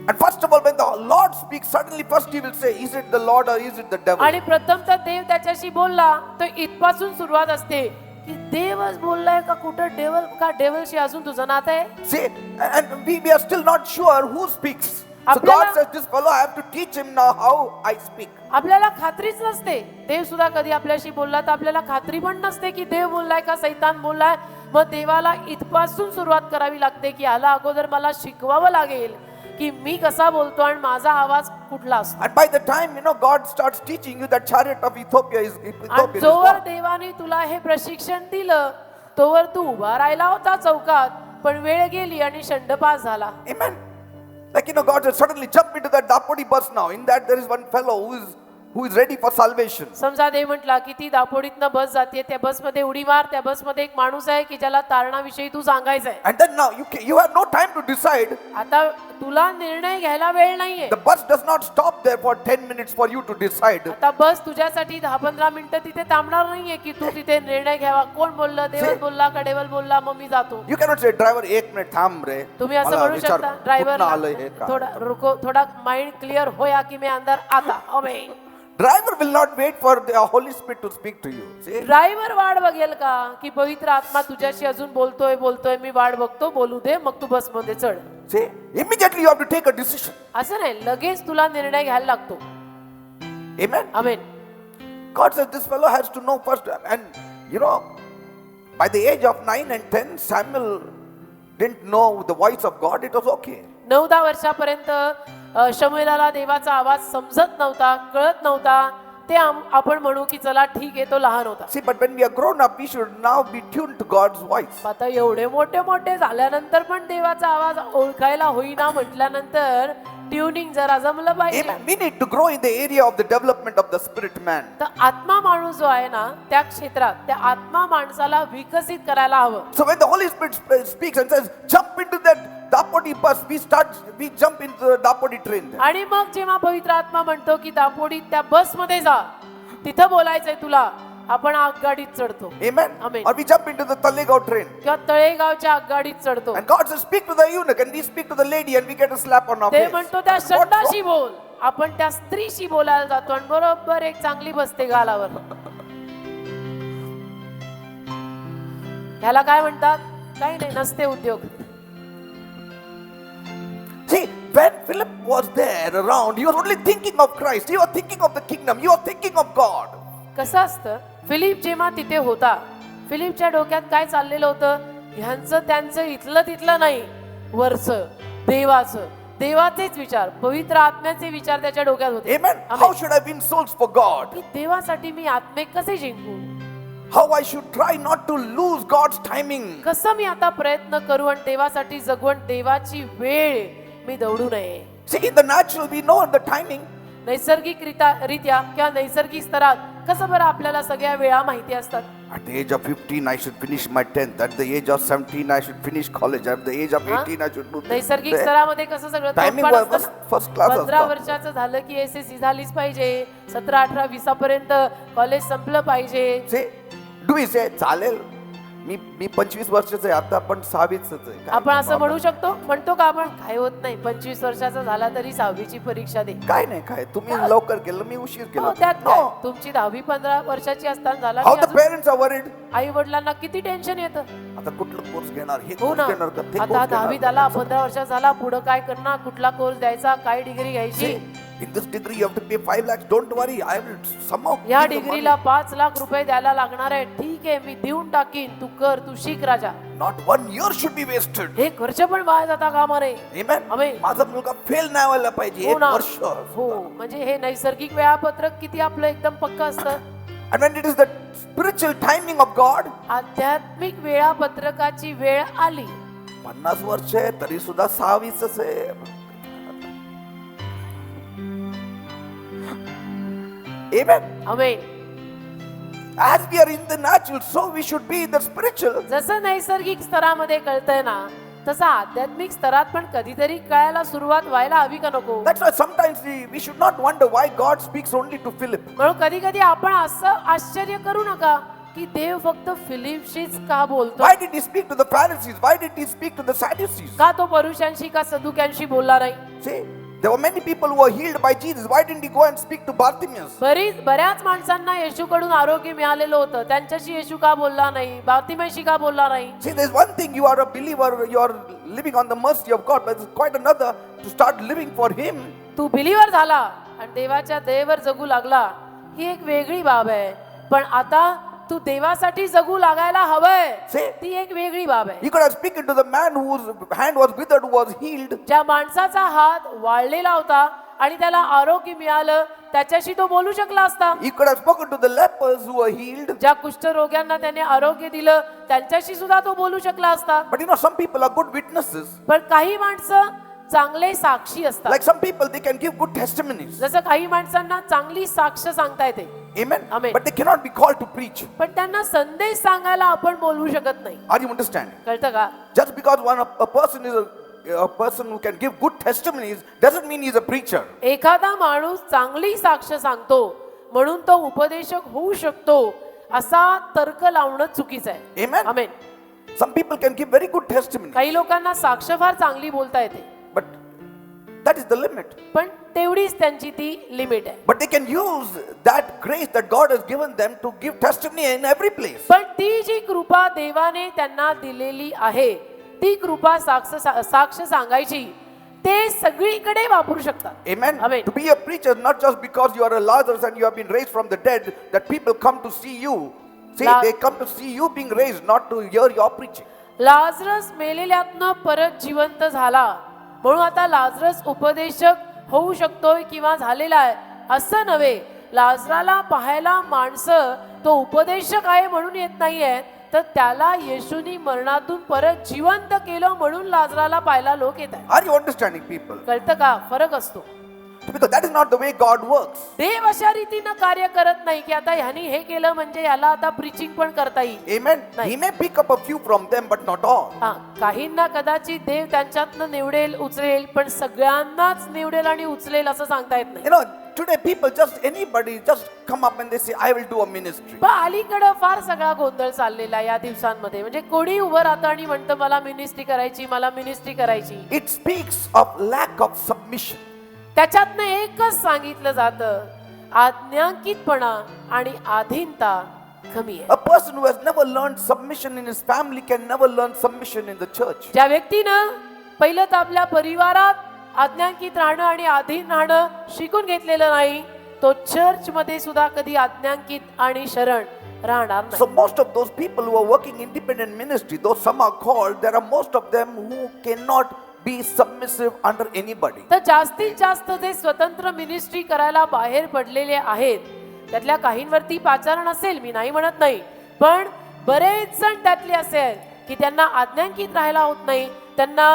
And first of all, when the Lord speaks, suddenly first he will say, is it the Lord or is it the devil? आणि प्रथम तर देव त्याच्याशी बोलला तर इथपासून सुरुवात असते की देवच बोललाय का कुठं डेव्हल का डेव्हलशी अजून तुझं नातं आहे. See, and we are still not sure who speaks. So आपल्याला- God says, this fellow, I have to teach him now how I speak. आपल्याला खात्रीच नसते. देव सुद्धा कधी आपल्याशी बोलला तर आपल्याला खात्री पण नसते की देव बोललाय का सैतान बोललाय. मग देवाला इथपासून सुरुवात करावी लागते की ह्याला अगोदर मला शिकवावं लागेल की मी कसा बोलतो आणि माझा आवाज कुठला असतो. And by the time, God starts teaching you that chariot of Ethiopia is आणि जोवर देवाने तुला हे प्रशिक्षण दिलं तोवर तू उभा राहिला होता चौकात, पण वेळ गेली आणि शंडपास झाला. Amen. Like, God said, suddenly jump into that Dapodi bus now. In that there is one fellow who is ready for salvation. समजा देव म्हटला की ती दापोडीतनं बस जाते, त्या बसमध्ये उडी मार. त्या बसमध्ये एक माणूस आहे की ज्याला तारणाविषयी तू सांगायचंय. And then now you have no time to decide. आता तुला निर्णय घ्यायला वेळ नाहीये. The bus does not stop there for 10 minutes for you to decide. आता बस तुझ्यासाठी 10-15 मिनिटं तिथे थांबणार नाहीये की तू तिथे निर्णय घ्यावा. कोण बोललं, देव बोलला का डेवल बोलला, मग मी जातो. You cannot say, driver, 1 minute थांब रे. तुम्ही असं मला म्हणू विचार, शकता, कुठनं आलंय ड्रायव्हर हे का? थोडा रुको, थोडा माइंड क्लिअर होया की मी अंदर आता. आमेन. Driver will not wait for the Holy Spirit to speak to you. See? Driver वाट बघेल का की पवित्र आत्मा तुझ्याशी अजून बोलतोय, मी वाट बघतो, बोलू दे, मग तू बस मध्ये चढ. See? Immediately you have to take a decision. असं नाही, लगेच तुला निर्णय घ्यायला लागतो. Amen. Amen. God says this fellow has to know first. And by the age of 9 and 10, Samuel didn't know the voice of God. It was okay. 9-10 वर्षापर्यंत शमूएलाला देवाचा आवाज समजत नव्हता, कळत नव्हता. ते आपण म्हणू की चला ठीक आहे, तो लहान होता. See, but when we are grown up, we should now be tuned to God's voice. आता एवढे मोठे झाल्यानंतर पण देवाचा आवाज ओळखायला होईना म्हटल्यानंतर ट्युनिंग जरा जमलं पाहिजे. Amen. We need to grow in the area of the development of the spirit man. तर आत्मा माणूस जो आहे ना त्या क्षेत्रात, त्या आत्मा माणसाला विकसित करायला हवं. So when the Holy Spirit speaks and says, jump into that Dapodi bus, we jump into the Dapodi train. आणि मग जेव्हा पवित्र आत्मा म्हणतो की दापोडीत त्या बस मध्ये जा, तिथं बोलायचंय तुला, आपण आगगाडीत चढतो Amen. Amen. Or we jump into the Talegaon train. किंवा तळेगावच्या आगगाडीत चढतो And God says, speak to the eunuch, and we speak to the lady, and we get a slap on our ते face. म्हणतो त्या What wrong? षंडाशी बोल आपण त्या स्त्रीशी बोलायला जातो आणि बरोबर एक चांगली बसते गालावर. ह्याला काय म्हणतात? काही नाही, नसते उद्योग. See, when Philip was there around, he was only thinking of Christ. He was thinking of the kingdom. He was thinking of God. कसं असतं, फिलिप जेव्हा तिथे होता, फिलिपच्या डोक्यात काय चाललेलं होतं? ह्यांचं त्यांचं इथलं तिथलं नाही, वरचं देवाचं, देवाचेच विचार, पवित्र आत्म्याचे विचार त्याच्या डोक्यात होते. Amen. Amen. How should I win souls for God? की देवासाठी मी आत्मे कसे जिंकू, How I should try not to lose God's timing. कसं मी आता प्रयत्न करू आणि देवासाठी जगवण, देवाची वेळ मी दौडू नये. See, in the natural, we know the timing. नैसर्गिक रित्या किंवा नैसर्गिक स्तरात कसं बरं आपल्याला सगळ्या वेळा माहिती असतात. At the age of 15, I should finish my 10th. At the age of 17, I should finish college. At the age of 18, I should do this. नैसर्गिक स्तरामध्ये कसं सगळं Timing तोंडपाठ was असतं. first class 15 असतं. वर्षाचं झालं की एसएससी झालीच पाहिजे, 17, 18, 20 पर्यंत कॉलेज संपलं पाहिजे. See, do we say, चालेल, मी 25 वर्षाचं आहे, आता आपण 6वीच आहे. काय आपण असं problem? म्हणू शकतो, म्हणतो का आपण? काय होत नाही, 25 वर्षाचा झाला तरी 6वीची परीक्षा दे. काय नाही, काय तुम्ही लवकर केलं, मी उशीर हो, केलं. त्यात काय? No. तुमची 10-15 वर्षाची असताना झाला How की the अजून parents are worried. आई वडिलांना किती टेन्शन येतं. आता कुठलं कोर्स घेणार, हे हो कोर्स ना, घेणार का ते आता कोर्स 10वी घेणार. झाला, 15 वर्षाचा झाला, पुढं काय करणार, कुठला कोर्स द्यायचा, काय डिग्री घ्यायची. See, in this degree you have to pay 5 lakhs. Don't worry, I will somehow या give the money. डिग्रीला 5 लाख रुपये द्यायला लागणार आहे. ठीक आहे, मी देऊन टाकीन, तू कर, तू शिक राजा. Not 1 year should be wasted. हे खर्च पण वाया जाता कामा नये. Amen. Amen. माझा मुलगा फेल नाही व्हायला पाहिजे, हो एक ना. वर्ष. हो, म्हणजे हे नैसर्गिक वेळापत्रक किती आपलं एकदम पक्का असतं. And when it is the spiritual timing of God, आध्यात्मिक वेळापत्रकाची वेळ आली, 50 वर्ष आहे तरी सुद्धा 6वीच आहे. Amen. Amen. As we are in the natural, so we should be in the spiritual. जसं नैसर्गिक स्तरामध्ये कळतंय ना, तसं आध्यात्मिक स्तरात पण कधीतरी कळायला सुरुवात व्हायला हवी का नको. That's why sometimes we should not wonder why God speaks only to Philip. म्हणून कधी कधी आपण असं आश्चर्य करू नका की देव फक्त फिलिपशीच का बोलतो. Why did he speak to the Pharisees? Why did he speak to the Sadducees? का तो परुषांशी का सदुक्यांशी बोलला नाही. See, there were many people who were healed by Jesus. Why didn't he go and speak to Bartimaeus? बऱ्याच माणसांना येशूकडून आरोग्य मिळालेलं होतं, त्यांच्याशी येशू का बोलला नाही, बार्तिमेशी का बोलला नाही. See, there's one thing, you are a believer, you are living on the mercy of God, but it's quite another to start living for Him. तू बिलीवर झाला आणि देवाच्या दयेवर जगू लागला, ही एक वेगळी बाब आहे. पण आता तू देवासाठी जगू लागायला हवंय, See? ती एक वेगळी बाब आहे. He could have spoken to the man whose hand was withered, who was healed. ज्या माणसाचा हात वाळलेला होता आणि त्याला आरोग्य मिळालं, त्याच्याशी तो बोलू शकला असता. He could have spoken to the lepers who were healed. ज्या कुष्ठरोग्यांना त्याने आरोग्य दिलं, त्यांच्याशी सुद्धा तो बोलू शकला असता. But you know, some people are good witnesses. पण काही माणसं चांगले साक्षी असतात. Like some people, they can give good testimonies. जसं काही माणसांना चांगली साक्ष सांगता येते, Amen. Amen. But they cannot be called to preach. पण त्यांना संदेश सांगायला आपण बोलवू शकत नाही. Are you understanding? कळतं का? Just because a person is a person who can give good testimonies doesn't mean he's a preacher. एखादा माणूस चांगली साक्ष सांगतो म्हणून तो उपदेशक होऊ शकतो असा तर्क लावणं चुकीचं आहे. Amen. Amen. Some people can give very good testimonies, काही लोकांना साक्ष फार चांगली बोलता येते, but that is the limit. पण तेवढीच त्यांची ती लिमिट आहे. But they can use that grace that God has given them to give testimony in every place. पण ती जी कृपा देवाने त्यांना दिलेली आहे, ती कृपा साक्ष सांगायची, ते सगळीकडे वापरू शकतात. Amen. Amen. To be a preacher, not just because you are a Lazarus and you have been raised from the dead, that people come to see you. See, they come to see you being raised, not to hear your preaching. Lazarus मेलेल्यातनं परत जिवंत झाला म्हणून आता Lazarus उपदेशक होऊ शकतोय किंवा झालेला आहे असं नव्हे. लाजराला पाहायला माणसं तो उपदेशक आहे म्हणून येत नाहीये, तर त्याला येशूनी मरणातून परत जिवंत केलं म्हणून लाजराला पाहायला लोक येत आहेत. Are you understanding, people? कळतं का? फरक असतो. Because that is not the way God works. देव अशा रीतीनं कार्य करत नाही की आता ह्यानी हे केलं म्हणजे याला आता प्रीचिंग पण करता येईल. Amen. Nahi. He may pick up a few from them, but not all. हा, काहींना कदाचित देव त्यांच्यातनं निवडेल उचलेल, पण सगळ्यांनाच निवडेल आणि उचलेल असं सांगता येत नाही. You know, today people anybody just come up and they say, I will do a ministry. पण अलीकडं फार सगळा गोंधळ चाललेला आहे या दिवसांमध्ये. म्हणजे कोणी उभं राहतं आणि म्हणतं मला मिनिस्ट्री करायची, मला मिनिस्ट्री करायची. It speaks of lack of submission. त्याच्यातनं एकच सांगितलं जातं, आज्ञांकितपणा आणि अधीनता कमी आहे. A person who has never learned submission in his family can never learn submission in the church. ज्या व्यक्तीनं पहिलं तर आपल्या परिवारात आज्ञांकित राहणं आणि अधीन राहणं शिकून घेतलेलं नाही, तो चर्च मध्ये सुद्धा कधी आज्ञांकित आणि शरण राहणार So नाही. most of those people who are working independent ministry, though some are called, there are most of them who cannot be submissive under anybody. तर जास्तीत जास्त जे स्वतंत्र मिनिस्ट्री करायला बाहेर पडलेले आहेत, त्यातल्या काहींवरती पाचारण असेल, मी नाही म्हणत नाही, पण बरेच जण त्यातले असे आहेत की त्यांना आज्ञांकित राहायला होत नाही, त्यांना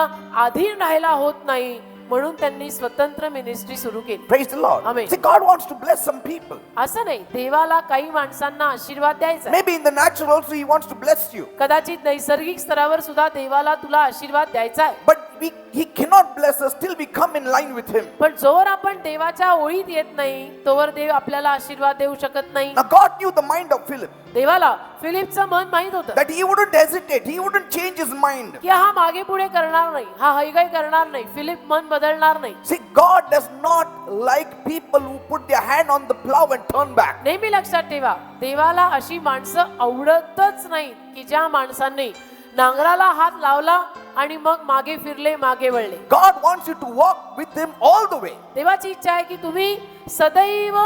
अधीन राहायला होत नाही, म्हणून त्यांनी स्वतंत्र मिनिस्ट्री सुरू केली. Praise the Lord. Amen. See, God wants to bless some people. असं नाही, देवाला काही माणसांना आशीर्वाद द्यायचा. Maybe in the natural also He wants to bless you. कदाचित नैसर्गिक स्तरावर सुद्धा देवाला तुला आशीर्वाद द्यायचा आहे. But He cannot bless us till we come in line with Him. पण जोवर आपण देवाच्या ओळीत येत नाही, तोवर देव आपल्याला आशीर्वाद देऊ शकत नाही. Now God knew the mind of Philip, देवाला फिलिपचं मन माहित होतं that he wouldn't hesitate, he wouldn't change his mind. की हा मागे पुढे करणार नाही, हा हैगाई करणार नाही, फिलिप मन बदलणार नाही. See, God does not like people who put their hand on the plow and turn back. नेहमी लक्षात ठेवा, देवाला अशी माणसं आवडतच नाहीत की ज्या माणसांनी नांगराला हात लावला आणि मग मागे फिरले, मागे वळले. God wants you to walk with Him all the way. देवाची इच्छा आहे की तुम्ही सदैव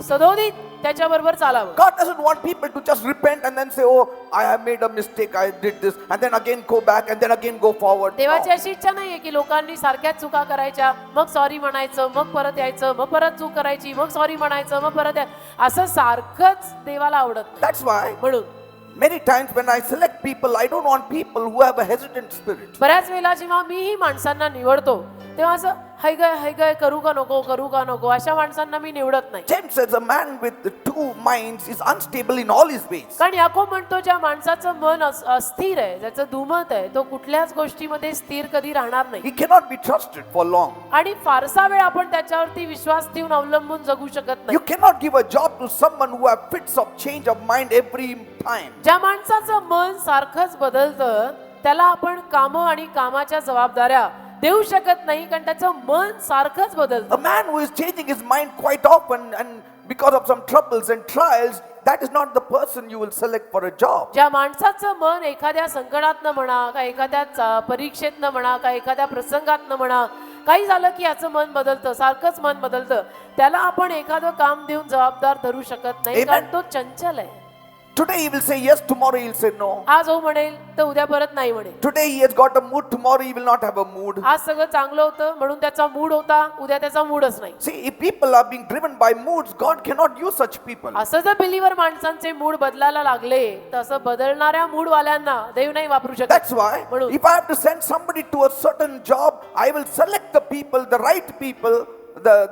सदोदित त्याच्या बरोबर चालावं. God doesn't want people to just repent and then say, oh, I have made a mistake, I did this, and then again go back and then again go forward. देवाची No. अशी इच्छा नाहीये की लोकांनी सारख्याच चुका करायच्या, मग सॉरी म्हणायचं, मग परत यायचं, मग परत चूक करायची, मग सॉरी म्हणायचं, मग परत असं सारखंच देवाला आवडत नाही. That's why म्हणून many times when I select people, I don't want people who have a hesitant spirit. बऱ्याच वेळेला जेव्हा मीही माणसांना निवडतो, तेव्हा असं हैगाय करू का नको अशा माणसांना मी निवडत नाही. James says a man with the two minds is unstable in all his ways. कारण याकोब म्हणतो, ज्या माणसाचं मन अस्थिर आहे, ज्याचं दुमत आहे, तो कुठल्याच गोष्टीमध्ये स्थिर कधी राहणार नाही. He cannot be trusted for long. आणि फारसा वेळ आपण त्याच्यावरती विश्वास ठेवून अवलंबून जगू शकत नाही. You cannot give a job to someone who have fits of change of mind every time. ज्या माणसाचं मन सारखंच बदलतं, त्याला आपण कामं आणि कामाच्या जबाबदाऱ्या देऊ शकत नाही, कारण त्याचं मन सारखंच बदलतं. A man who is changing his mind quite often and because of some troubles and trials, that is not the person you will select for a job. ज्या माणसाचं मन एखाद्या संकटातनं म्हणा, का एखाद्या परीक्षेतनं म्हणा, का एखाद्या प्रसंगातनं म्हणा, काही झालं की याचं मन बदलतं, सारखंच मन बदलतं, त्याला आपण एखादं काम देऊन जबाबदार धरू शकत नाही. Amen. कारण तो चंचल आहे. Today he will say yes, tomorrow he will say no. आज हो म्हणेल तर उद्या परत नाही म्हणेल. Today he has got a mood, tomorrow he will not have a mood. आज सगळं चांगलं होतं म्हणून त्याचा मूड होता, उद्या त्याचा मूडच नाही. See, if people are being driven by moods, God cannot use such people. असं जर बिलीवर माणसांचे मूड बदलायला लागले, तर असं बदलणाऱ्या मूडवाल्यांना देव नाही वापरू शकत. That's why म्हणून if I have to send somebody to a certain job, I will select the people, the right people,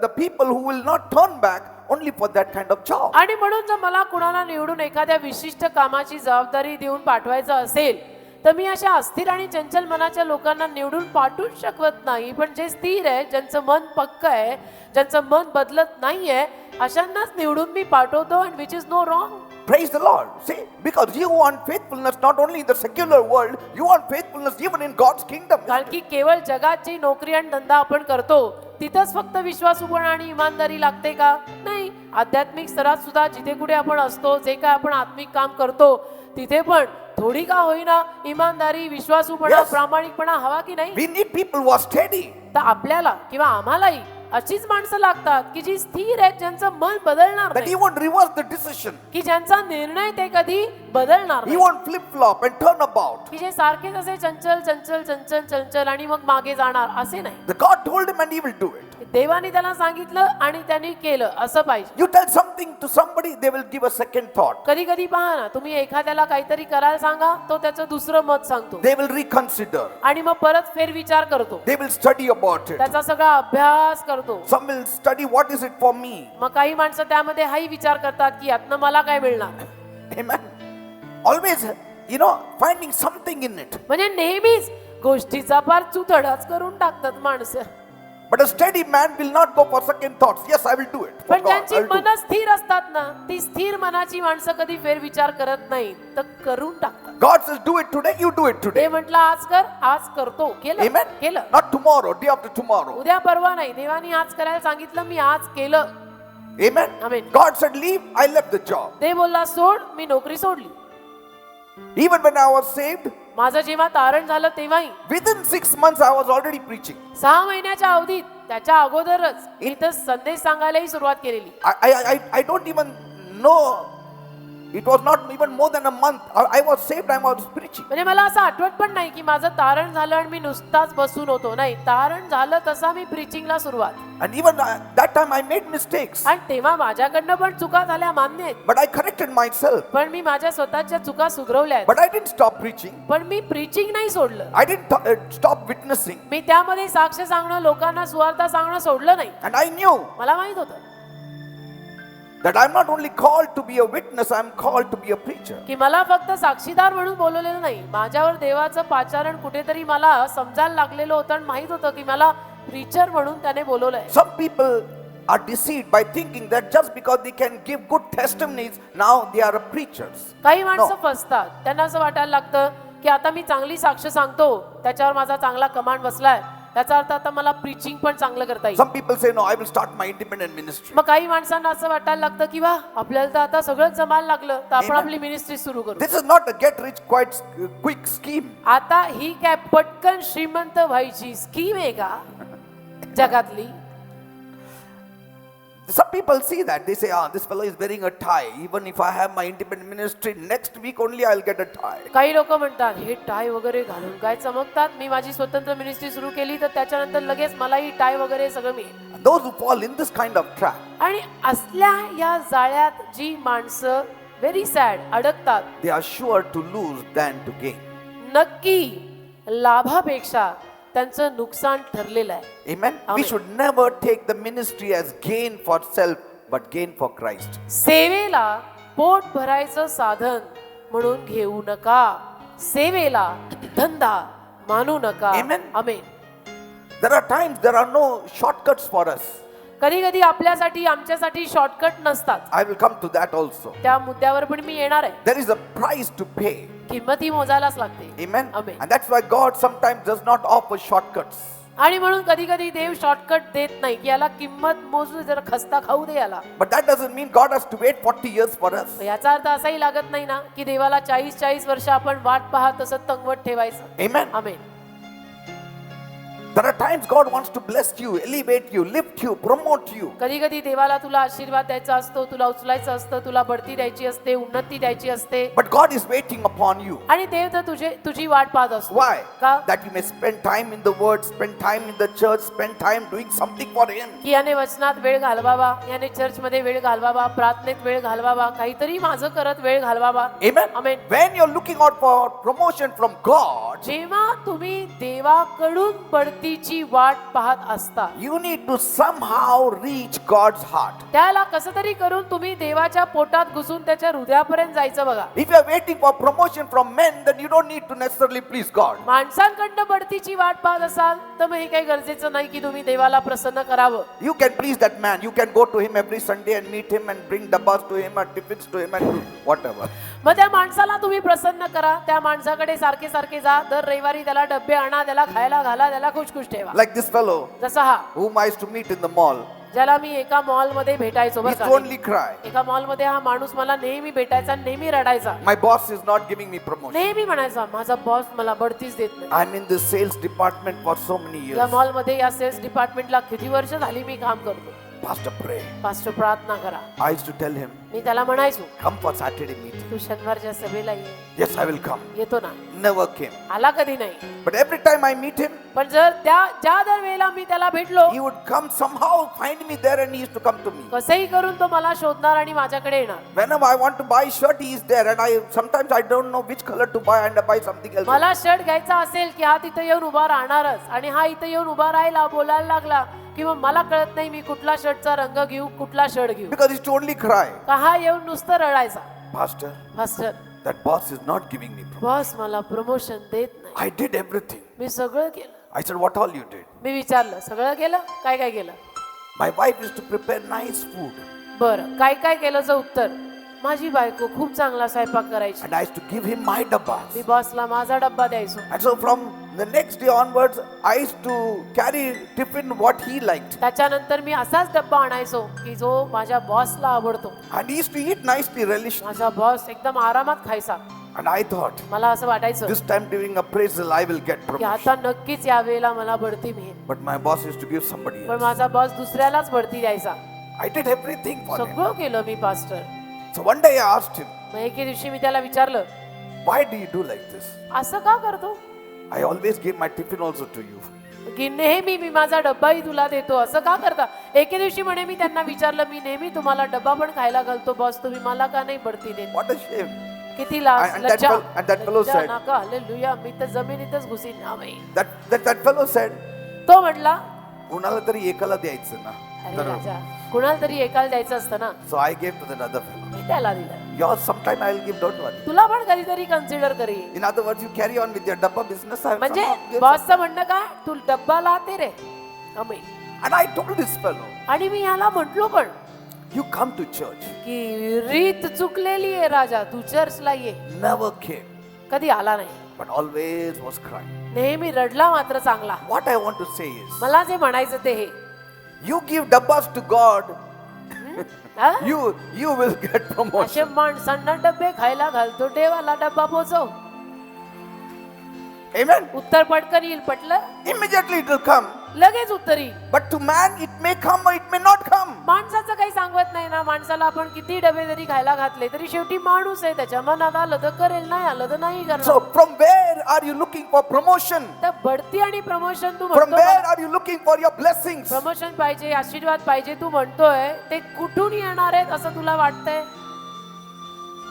the people who will not turn back only for that kind of job. आणि म्हणून जर मला कुणाला निवडून एखाद्या विशिष्ट कामाची जबाबदारी देऊन पाठवायचं असेल, तर मी अशा अस्थिर आणि चंचल मनाच्या लोकांना निवडून पाठवूच शकत नाही. पण जे स्थिर आहे, ज्यांचं मन पक्क आहे, ज्यांचं मन बदलत नाहीये, अशांनाच निवडून मी पाठवतो. and which is no wrong. Praise the Lord. See, because you want faithfulness not only in the secular world, you want faithfulness even in God's kingdom. कारण की केवळ जगात जी नोकरी आणि धंदा आपण करतो, तिथंच फक्त विश्वासूपणा आणि इमानदारी लागते का? नाही. आध्यात्मिक स्तरात सुद्धा जिथे कुठे आपण असतो, जे काय आपण आत्मिक काम करतो, तिथे पण थोडी का होईना इमानदारी, विश्वासूपणा, Yes. प्रामाणिकपणा हवा की नाही? We need people who are steady. तर आपल्याला किंवा आम्हालाही अशीच माणसं लागतात की जी स्थिर आहेत, ज्यांचं मन बदलणार That नाही, he won't reverse the decision. की ज्यांचा निर्णय ते कधी बदलणार He नाही, won't flip flop and turn about. की जे सारखेच असे चंचल चंचल चंचल चंचल आणि मग मागे जाणार असे नाही. The God told him and he will do it. देवाने त्याला सांगितलं आणि त्यांनी केलं, असं पाहिजे. You tell something to somebody, they will give a second thought. कधी कधी पहा ना, तुम्ही एखाद्याला काहीतरी करायला सांगा, तो त्याचं दुसरं मत सांगतो They will reconsider. आणि मग परत फेरविचार करतो, They will study about it. त्याचा सगळा अभ्यास करतो. Some will study what is it for me. मग काही माणसं त्यामध्ये हाही विचार करतात की यातनं मला काय मिळणार. Amen. Always, finding something in it. म्हणजे नेहमीच गोष्टीचा फार चुतडाच करून टाकतात माणसं. But a steady man will not go for second thoughts. Yes, I will do it. For पण God, ज्यांची I will do it. मन स्थिर असतात ना, ती स्थिर मनाची माणसं कधी फेरविचार करत नाही, तर करून टाकतात. God says, do it today, you do it ते today. म्हटलं आज कर, आज करतो, केलं Amen. केलं. Not tomorrow, day after tomorrow. उद्या परवा नाही, देवानी आज करायला सांगितलं, मी आज केलं. Amen. Amen. God said, leave, I left the job. ते बोलला सोड, मी नोकरी सोडली. Even when I was saved, माझं जेव्हा तारण झालं तेव्हाही within 6 months I was already preaching. 6 महिन्याच्या अवधीत त्याच्या अगोदरच इथं संदेश सांगायलाही सुरुवात केलेली. I don't even know. It was not even more than a month. I was saved, I was preaching. म्हणजे मला असं आठवत पण नाही की माझं तारण झालं आणि मी नुसताच बसून होतो. नाही, तारण झालं तसा मी प्रीचिंगला सुरुवात. And even that time I made mistakes. आणि तेव्हा माझ्याकडनं पण चुका झाल्या, मान्य आहेत. But I corrected myself. पण मी माझ्या स्वतःच्या चुका सुधरवल्या आहेत. But I didn't stop preaching. पण मी प्रीचिंग नाही सोडलं. I didn't stop witnessing. मी त्यामध्ये साक्ष सांगणं, लोकांना सुवार्ता सांगणं सोडलं नाही. And I knew मला माहित होतं that I'm not only called to be a witness, I'm called to be a preacher. की मला फक्त साक्षीदार म्हणून बोलवलेलं नाही, माझ्यावर देवाचं पाचारण कुठेतरी मला समजायला लागलेलं होतं आणि माहित होतं की मला प्रीचर म्हणून त्याने बोलवलंय. Some people are deceived by thinking that just because they can give good testimonies, now they are preachers. काही माणसं फसतात, त्यांना असं वाटायला लागतं की आता मी चांगली साक्ष सांगतो, त्याच्यावर माझा चांगला कमांड बसलाय, त्याचा अर्थ आता मला प्रीचिंग पण चांगलं करता येईल. Some people say, no, I will start my independent ministry. मग काही माणसांना असं वाटायला लागतं की वा, आपल्याला तर आता सगळंच जमायला लागलं, तर आपण Amen. आपली मिनिस्ट्री सुरू करू. This is not a get rich quite quick scheme. आता ही काय पटकन श्रीमंत व्हायची स्कीम आहे का जगातली? Some people see that. They say, this fellow is wearing a tie. Even if I have my independent ministry, next week only I'll get a tie. काही लोक म्हणतात हे टाय वगैरे घालून काय चमकतात, मी माझी स्वतंत्र मिनिस्ट्री सुरू केली तर त्याच्यानंतर लगेच मलाही टाय वगैरे सगळं मिळेल. Those who fall in this kind of trap, आणि असल्या या जाळ्यात जी माणसं व्हेरी सॅड अडकतात, they are sure to lose than to gain. नक्की लाभापेक्षा त्यांचं नुकसान ठरलेलं आहे. Amen. We Amen. should never take the ministry as gain for self, but gain for Christ. सेवेला पोट भरायचं साधन म्हणून घेऊ नका, सेवेला धंदा मानू नका. Amen. Amen. There are times there are no shortcuts for us. कधी कधी आपल्यासाठी आमच्यासाठी शॉर्टकट नसतात. I will come to that also. त्या मुद्द्यावर पण मी येणार आहे. There is a price to pay. किंमत ही मोजायलाच लागते. Amen. Amen. And that's why God sometimes does not offer shortcuts. आणि म्हणून कधी कधी देव शॉर्टकट देत नाही की याला किंमत मोजू, जरा खस्ता खाऊ दे याला. But that doesn't mean God has to wait 40 years for us. याचा अर्थ असाही लागत नाही ना की देवाला 40 वर्ष आपण वाट पाहत तसं तंगवत ठेवायचं. Amen. Amen. There are times God wants to bless you, elevate you, lift you, promote you. कधी कधी देवाला तुला आशीर्वाद द्यायचा असतो, तुला उचलायचं असतं, तुला बढती द्यायची असते, उन्नती द्यायची असते. But God is waiting upon you. आणि देव तर तुझी वाट पाहत असतो. Why? का? That you may spend time in the word, spend time in the church, spend time doing something for Him. की याने वचनात वेळ घालवावा, याने चर्च मध्ये वेळ घालवावा, प्रार्थनेत वेळ घालवावा, काहीतरी माझं करत वेळ घालवावा. Amen. Amen. When you're looking out for promotion from God, जेव्हा तुम्ही देवाकडून बढतीची वाट पाहत असता, you need to somehow reach God's heart. त्याला कसं तरी करून तुम्ही देवाच्या पोटात घुसून त्याच्या हृदयापर्यंत जायचं बघा. If you are waiting for promotion from men, then you don't need to necessarily please God. माणसांकडनं बढतीची वाट पाहत असाल तर मग हे काही गरजेचं नाही की तुम्ही देवाला प्रसन्न करावं. You can please that man. You can go to him every Sunday and meet him and bring dabbas to him and tiffins to him and do whatever. मग त्या माणसाला तुम्ही प्रसन्न करा, त्या माणसाकडे सारखे सारखे जा, दर रविवारी त्याला डब्बे आणा, त्याला खायला घाला, त्याला खुश ठेवा. Like this fellow जसा हा whom I used to meet in the mall. ज्याला मी एका मॉल मध्ये भेटायचो. He बरं used का? to only cry. एका मॉल मध्ये हा माणूस मला नेहमी भेटायचा, नेहमी रडायचा, My boss is not giving me promotion. नेहमी म्हणायचा माझा बॉस मला बढतीच देत नाही. I'm in the sales department for so many या years. मॉल मध्ये या सेल्स डिपार्टमेंटला किती वर्ष झाली मी काम करतो. Pastor, pray. पास्टर प्रार्थना करा. I used to tell him, मी त्याला म्हणायचो come for Saturday meeting. तू शनिवारच्या सभेला ये. Yes, I will come. येतो ना? Never came. आला कधी नाही. But every time I meet him, पण जर ज्या दर वेळेला मी त्याला भेटलो, he would come somehow, find me there, and he used to come to me. कसंही करून तो मला शोधणार आणि माझ्याकडे येणार. Whenever I want to buy shirt, he is there, and sometimes I don't know which color to buy, and I buy something else. मला shirt घ्यायचा असेल की हा तिथे येऊन उभा राहणारच, आणि हा इथे येऊन उभा राहिला, बोलायला लागला की मग मला कळत नाही मी कुठला शर्टचा रंग घेऊ, कुठला शर्ट घेऊ. Because he used to only cry. का हा येऊन नुसतं रडायचा, Pastor, master that boss is not giving me promotion. Boss मला प्रमोशन देत नाही. I did everything. मी सगळं केलं. I said, what all you did? मी विचारलं सगळं केलं काय काय केलं My wife is to prepare nice food. बरं काय काय केलंचं उत्तर माझी बायको खूप चांगला स्वयंपाक करायची And I used to give him my dabbas. मी बॉसला माझा डब्बा द्यायचो And so from the next day onwards, I used to carry tiffin what he liked. त्याच्यानंतर मी असाच डब्बा आणायचो की जो माझ्या बॉसला आवडतो And he used to eat nicely, relished. माझा बॉस एकदम आरामात खायचा And I thought, मला असं वाटायचं this time during appraisal, I will get की promotion. आता नक्कीच यावेळेला मला बढती मिळेल But my boss used to give somebody पण else. माझा बॉस दुसऱ्यालाच बढती द्यायचा I did everything for him. सगळं केलं मी pastor So one day I asked him, मग एके दिवशी मी त्याला विचारलं why do you do like this? असं का करतो I always give my tiffin also to you. की नेहमी मी माझा डब्बाही तुला देतो असं का करता एके दिवशी म्हणे मी त्यांना विचारलं मी नेहमी तुम्हाला डब्बा पण खायला घालतो बॉस तुम्ही मला का नाही बढती देत What a shame. किती लाज And that fel- and that fellow Lajja said- नका हालेलुया मी तर जमिनीतच घुसीन आमेन. That fellow said, तो म्हटला कुणाला तरी एकाला द्यायचं ना. अरे राजा कुणाला तरी एकाला द्यायचं असतं ना So I gave to that other fellow. मी त्याला दिलं Yours sometime I will give, don't worry. तुला पण कधीतरी कन्सिडर करेल In other words, you carry on with your dabba business. I will म्हणजे somehow give बॉसचं म्हणणं काय तू डब्बा लाते रे आमेन. some. And I told this fellow, आणि मी ह्याला म्हटलो पण you come to church. की रीत चुकलेली आहे राजा तू चर्चला ये Never came, कधी आला नाही but always was crying. नेहमी रडला मात्र चांगला What I want to say is, मला जे म्हणायचं ते हे you give dabbas to God, हा? you will get असे promotion. माणसांना डबे खायला घालतो देवाला डब्बा पोचव Amen. उत्तर पटकन येईल पटलं Immediately it will come. लगेच उत्तरी But to man, it may come or it may not come. माणसाचं काही सांगत नाही ना माणसाला आपण किती डबे जरी खायला घातले तरी शेवटी माणूस आहे त्याच्या मनात आलं तर करेल नाही आलं तर नाही So करणार from where are you looking for promotion? तर बढती आणि प्रमोशन तू From म्हणतो where are you looking for your blessings? Promotion पाहिजे आशीर्वाद पाहिजे तू म्हणतोय ते कुठून येणार आहेत असं तुला वाटतंय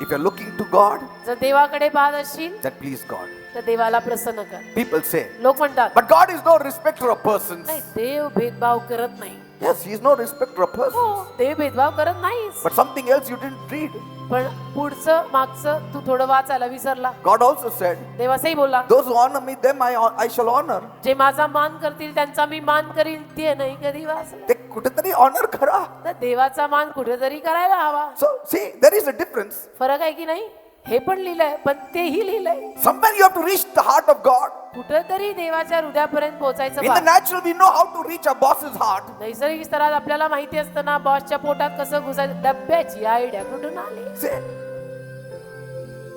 If you're looking to God, जर देवाकडे पाहत असशील then please God. तर देवाला प्रसन्न कर People say, लोक म्हणतात but God is no respecter of persons. नाही देव भेदभाव करत नाही Yes, He is no respecter of हो persons. देव भेदभाव करत नाहीस But something else you didn't read. पण पुढचं मागचं तू थोडं वाचायला विसरला God also said, देव असंही बोलला those who honor me, them I shall honor. जे माझा मान करतील त्यांचा मी मान करील ते नाही कधी वाचलं ते कुठेतरी honor करा. तर देवाचा मान कुठेतरी करायला हवा So see, there is a difference. फरक आहे की नाही हे पण लिहिलंय पण तेही लिहिलंय Somewhere you have to reach the heart of God. कुठेतरी देवाच्या हृदयापर्यंत पोहोचायचं In the बा. natural, we know how to reach our boss's heart. नैसर्गिक स्तरात आपल्याला माहिती असतं ना बॉसच्या पोटात कसं घुसायचं डब्याची आयडिया कुठून आली See,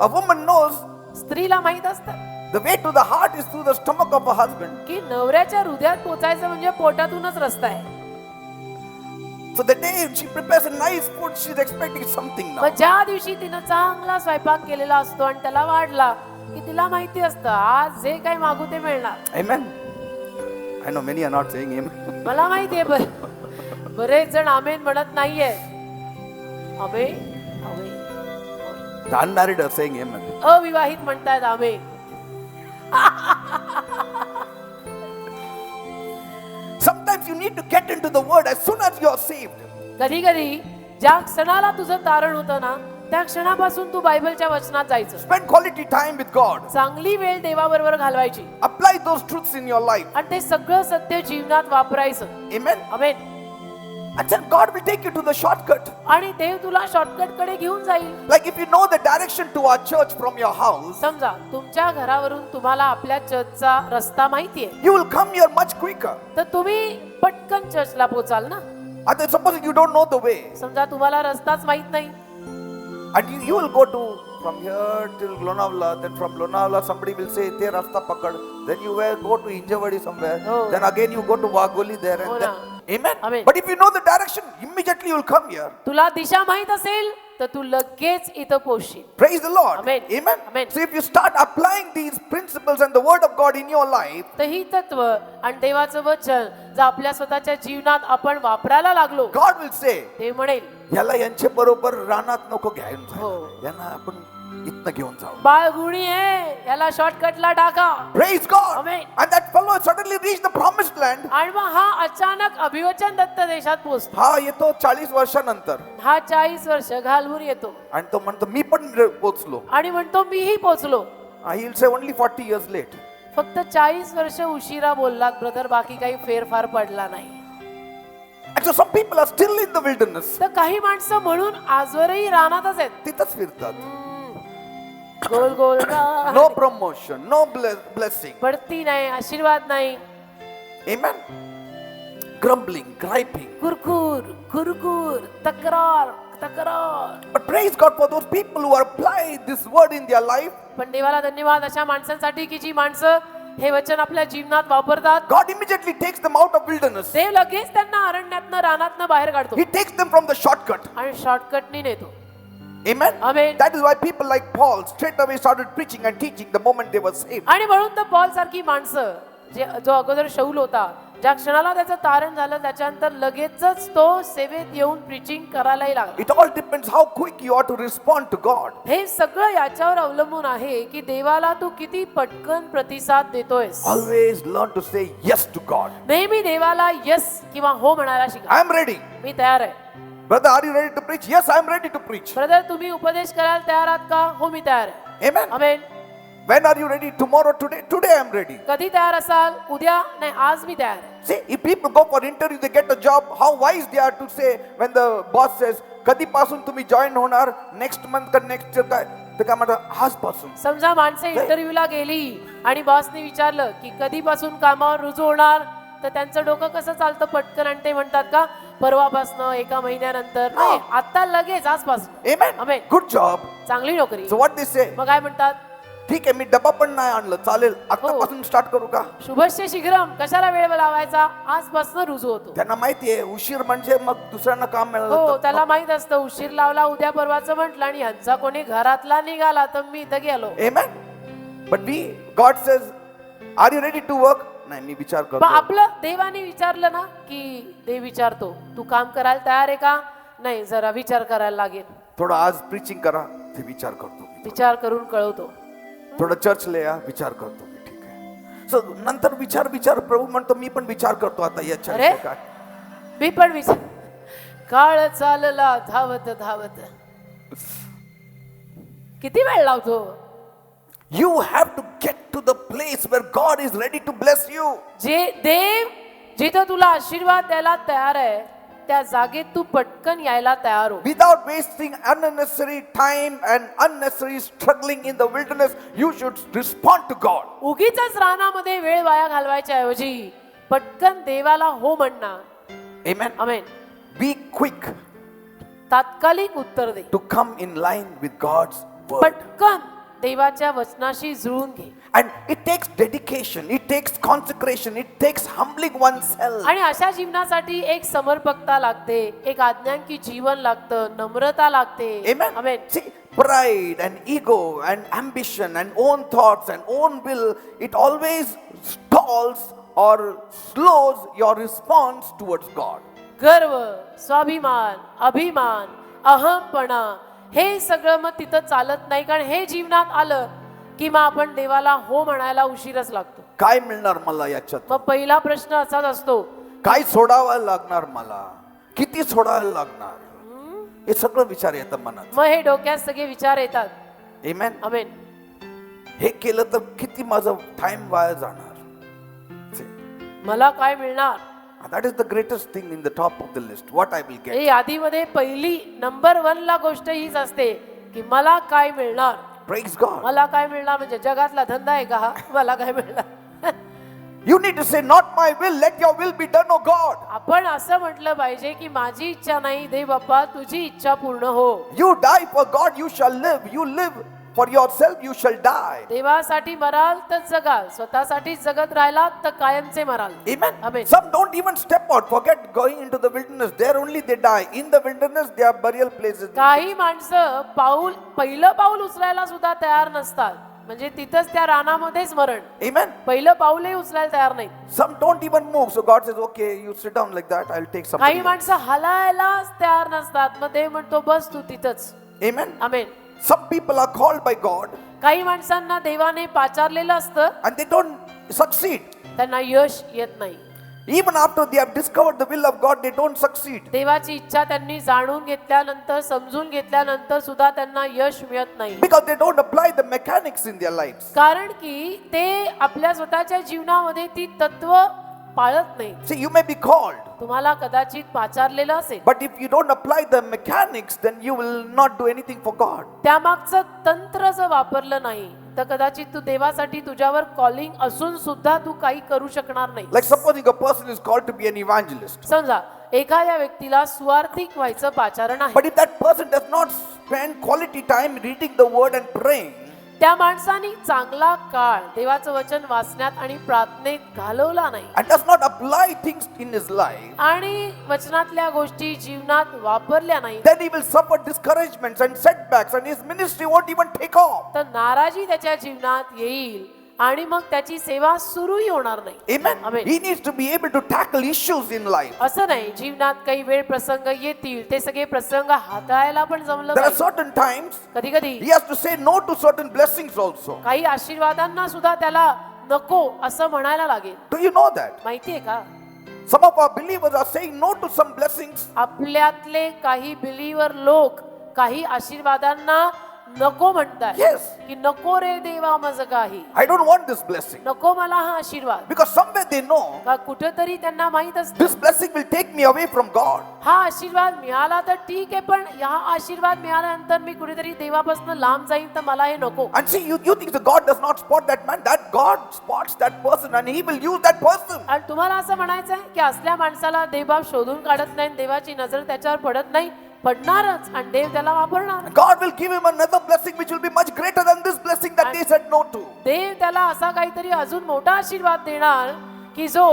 a woman knows स्त्रीला माहित असतं the way to the heart is through the stomach of her husband. की नवऱ्याच्या हृदयात पोचायचं म्हणजे पोटातूनच रस्ता आहे So the day she prepares a nice food, she's expecting something now. मग ज्या दिवशी तिनं चांगला स्वयंपाक केलेला असतो आणि त्याला वाढला की तिला माहिती असतं आज जे काही मागू ते मिळणार Amen. I know many are not saying amen. मला माहितीये बरेच जण आमेन म्हणत नाहीये आमेन आमेन The unmarried are saying amen. अविवाहित म्हणतायत आमेन Sometimes you need to get into the word as soon as you are saved. कधी कधी ज्या क्षणाला तुझं तारण होतं ना त्या क्षणापासून तू बायबलच्या वचनात जायचं Spend quality time with God. चांगली वेळ देवाबरोबर घालवायची Apply those truths in your life. आणि ते सगळं सत्य जीवनात वापरायचं Amen. Amen And then God will take you to the shortcut. आणि देव तुला शॉर्टकट कडे घेऊन जाईल Like if you know the direction to our church from your house, समजा तुमच्या घरावरून तुम्हाला आपल्या चर्चचा रस्ता माहितीये you will come here much quicker. तर तुम्ही पटकन चर्चला पोचाल ना And then suppose you don't know the way, समजा तुम्हाला रस्ताच माहित नाही and you will go to from here till Lonavala, then from Lonavala somebody will say, "Te rasta pakad." Then you will go to Injavadi somewhere. Oh. Then again you go to Wagoli there, and Oh, then na. Amen. Amen. But if you know the direction, immediately you will come here. तुला दिशा माहित असेल तर तू लगेच इथं पोहोचशील Praise the Lord. Amen. Amen. Amen. So if you start applying these principles and the word of God in your life, तर ही तत्व आणि देवाचं वचन जर आपल्या स्वतःच्या जीवनात आपण वापरायला लागलो God will say, ते म्हणेल याला यांच्या बरोबर रानात नको घेऊन हो. जाऊ. यांना आपण इथनं घेऊन जाऊ. बाळगुणी आहे याला शॉर्टकटला टाका Praise God. Amen. And that fellow suddenly reached the promised land. आणि मग हा अचानक अभिवचन दत्त देशात पोहोचतो हा येतो 40 वर्षानंतर हा 40 वर्ष घालवून येतो आणि तो म्हणतो मी पण पोचलो. आणि म्हणतो मीही पोहोचलो He'll say only 40 years late. फक्त 40 वर्ष उशिरा बोललात ब्रदर, बाकी काही फेरफार पडला नाही. And so some people are still in the wilderness. तर काही माणसं म्हणून आजवरही रानातच आहेत. तिथंच फिरतात. गोल गोल रान. No promotion, no blessing. बढती नाही, आशीर्वाद नाही. Amen. Grumbling, griping. कुरकुर कुरकुर, तक्रार तक्रार. But praise God for those people who apply this word in their life. पण देवाला धन्यवाद अशा माणसांसाठी की जी माणसं हे वचन आपल्या जीवनात वापरतात. God immediately takes them out of wilderness. देव लगेच त्यांना अरण्यातनं रानातनं बाहेर काढतो He takes them from the shortcut. आणि शॉर्टकटनी नेतो. Amen. Amen. That is why people like Paul straight away started preaching and teaching the moment they were saved. आणि म्हणून तर Paul सारखी माणसं जो अगोदर शौल होता, ज्या क्षणाला त्याचं तारण झालं त्याच्यानंतर लगेचच तो सेवेत येऊन प्रीचिंग करायलाही लागला. It all depends how quick you are to respond to God. हे सगळं याच्यावर अवलंबून आहे की देवाला तू किती पटकन प्रतिसाद देतोयस. Always learn to say yes to God. नेहमी देवाला यस किंवा हो म्हणायला शिका. I am ready. मी तयार आहे. Brother, are you ready to preach? Yes, I am ready to preach. Brother, तुम्ही उपदेश करायला तयार आहात का? हो, मी तयार आहे. Amen. Amen. When are you ready? Tomorrow, today? Today I am ready. कधी तयार असाल? उद्या नाही, आज मी तयार आहे. See, if people go for interview, they get a job, how wise they are to say when the boss says, कधीपासून तुम्ही जॉईन होणार, नेक्स्ट मंथ का नेक्स्ट इयर काय, ते काय म्हणतात आजपासून. समजा माणसं इंटरव्ह्यूला गेली आणि बॉसने विचारलं की कधीपासून कामावर रुजू होणार, तर त्यांचं डोकं कसं चालतं पटकन आणि ते म्हणतात का परवापासनं, एका महिन्यानंतर नाही, आता लगेच आजपासून. Amen. आमेन. Good job. चांगली नोकरी. So what they say? मग काय म्हणतात? ठीक आहे, मी डबा पण नाही आणलं, चालेल, आतापासून स्टार्ट करू का? शुभस्य शीघ्रम. कशाला वेळ लावायचा? आजपासून रुजू होतो. त्यांना माहितीये उशीर म्हणजे मग दुसऱ्यांना काम मिळालं. हो, त्याला माहित असतं उशीर लावला उद्या परवाचं म्हटलं आणि ह्यांचा कोणी घरातला निघाला तर मी इथं गेलो. Amen. But God says, are you ready to work? नाही, मी विचार पण करतो. आपलं देवाने विचारलं ना की देव विचारतो तू काम करायला तयार आहे का? नाही, जरा विचार करायला लागेल. थोडं आज प्रीचिंग करा, ते विचार करतो. विचार करून कळवतो. थोडं चर्चला या, विचार करतो मी. ठीक आहे. सो नंतर विचार प्रभू म्हणतो मी पण विचार करतो आता या अरे चर्चेत काय. मी पण विचार. काळ चालला धावत धावत. किती वेळ लावतो? You have to get to the place where God is ready to bless you. जे देव जिथं तुला आशीर्वाद द्यायला तयार आहे त्या जागेत तू पटकन यायला तयार हो. Without wasting unnecessary time and unnecessary struggling in the wilderness, you should respond to God. उगीचच रानामध्ये वेळ वाया घालवायच्या ऐवजी पटकन देवाला हो म्हणणार. Amen. आमेन. Be quick तात्कालिक उत्तर दे. to come in line with God's word. पटकन देवाच्या वचनाशी जुळून घे. And it takes dedication, it takes consecration, it takes humbling oneself. आणि अशा जीवनासाठी एक समर्पकता लागते, एक आज्ञांकी जीवन लागतं, नम्रता लागते. Amen. Amen. See, pride and ego and ambition and own thoughts and own will, it always stalls or slows your response towards God. गर्व, स्वाभिमान, अभिमान, अहमपणा हे सगळं मग तिथं चालत नाही. कारण हे जीवनात आलं की मग आपण देवाला हो म्हणायला उशीरच लागतो. काय मिळणार मला याच्यात? मग पहिला प्रश्न असाच असतो, काय सोडावं लागणार मला? किती सोडायला लागणार? हे सगळं विचार येतं मनात. मग हे डोक्यात सगळे विचार येतात. Amen. आमेन. हे केलं तर किती माझं टाइम वाया जाणार? मला काय मिळणार? That is the greatest thing in the top of the list. What I will get. हे यादीमध्ये पहिली नंबर 1 ला गोष्ट हीच असते की मला काय मिळणार. Praise God. मला काय मिळणार म्हणजे जगातला धंदा आहे का हा? मला काय मिळणार? You need to say, not my will, let your will be done, O God. आपण असं म्हटलं पाहिजे की माझी इच्छा नाही दे बाप्पा, तुझी इच्छा पूर्ण हो. You die for God, you shall live. You live for yourself, you shall die. देवासाठी मराल तर जगाल, स्वतःसाठी जगत राहिला तर कायमचे moral. Amen. Amen. Some don't even step out. Forget going into the wilderness. There only they die. In the wilderness, there are burial places. काही माणसं पहिलं पाऊल उचलायला सुद्धा तयार नसतात. म्हणजे तिथंच त्या रानामध्येच मरण. Amen. पहिलं पाऊलही उचलायला तयार नाही. Some don't even move. So God says, okay, you sit down like that. I'll take something. काही माणसं हलायलाच तयार नसतात. मग देव म्हणतो बस तू तिथंच. Amen. Amen. Some people are called by God काही माणसांना देवाने पाचारलेलं असतं, and they don't succeed. त्यांना यश येत नाही. Even after they have discovered the will of God, they don't succeed. देवाची इच्छा त्यांनी जाणून घेतल्यानंतर, समजून घेतल्यानंतर सुद्धा त्यांना यश मिळत नाही. Because they don't apply the mechanics in their lives. कारण की ते आपल्या स्वतःच्या जीवनामध्ये ती तत्व पाळत नाही. See, you may be called, तुम्हाला कदाचित पाचारलेलं असेल, but if you don't apply the mechanics, then you will not do anything for God. त्यामागचं तंत्र जर वापरलं नाही तर कदाचित तू देवासाठी तुझ्यावर कॉलिंग असून सुद्धा तू काही करू शकणार नाही. Like supposing a person is called to be an evangelist. समजा एखाद्या व्यक्तीला सुवार्थिक व्हायचं पाचारण आहे, But if that person does not spend quality time reading the word and praying, त्या माणसाने चांगला काळ देवाचं वचन वाचण्यात आणि प्रार्थनेत घालवला नाही and does not apply things in his life, आणि वचनातल्या गोष्टी जीवनात वापरल्या नाही, then he will suffer discouragements and setbacks and his ministry won't even take off. तर नाराजी त्याच्या जीवनात येईल आणि मग त्याची सेवा सुरूही होणार नाही. Amen. Amen. He needs to be able to tackle issues in life. असं नाही जीवनात काही वेळ प्रसंग येतील, ते सगळे प्रसंग हाताळायला पण जमलं There are पाहिजे. certain times कधी कधी he has to say no to certain blessings also. काही आशीर्वादांना सुद्धा त्याला नको असं म्हणायला लागेल. Do you know that? माहितीये का, Some of our believers are saying no to some blessings आपल्यातले काही बिलीवर लोक काही आशीर्वादांना नको म्हणतात. Yes. की नको रे देवा माझं काही, I don't want this blessing. नको मला हा आशीर्वाद. Because somewhere they know का कुठेतरी त्यांना माहित असतं this blessing will take me away from God. हा आशीर्वाद मिळाला तर ठीक आहे, पण या आशीर्वाद मिळाल्यानंतर मी कुठेतरी देवापासून लांब जाईन तर मला हे नको. And see, you think that God does not spot that man. That God spots that person and he will use that person. आणि तुम्हाला असं म्हणायचं आहे की असल्या माणसाला देवबाप शोधून काढत नाही, देवाची नजर त्याच्यावर पडत नाही, पडणारच आणि देव त्याला वापरणार. God will give him another blessing which will be much greater than this blessing that they said no to. देव त्याला असा काहीतरी अजून मोठा आशीर्वाद देणार की जो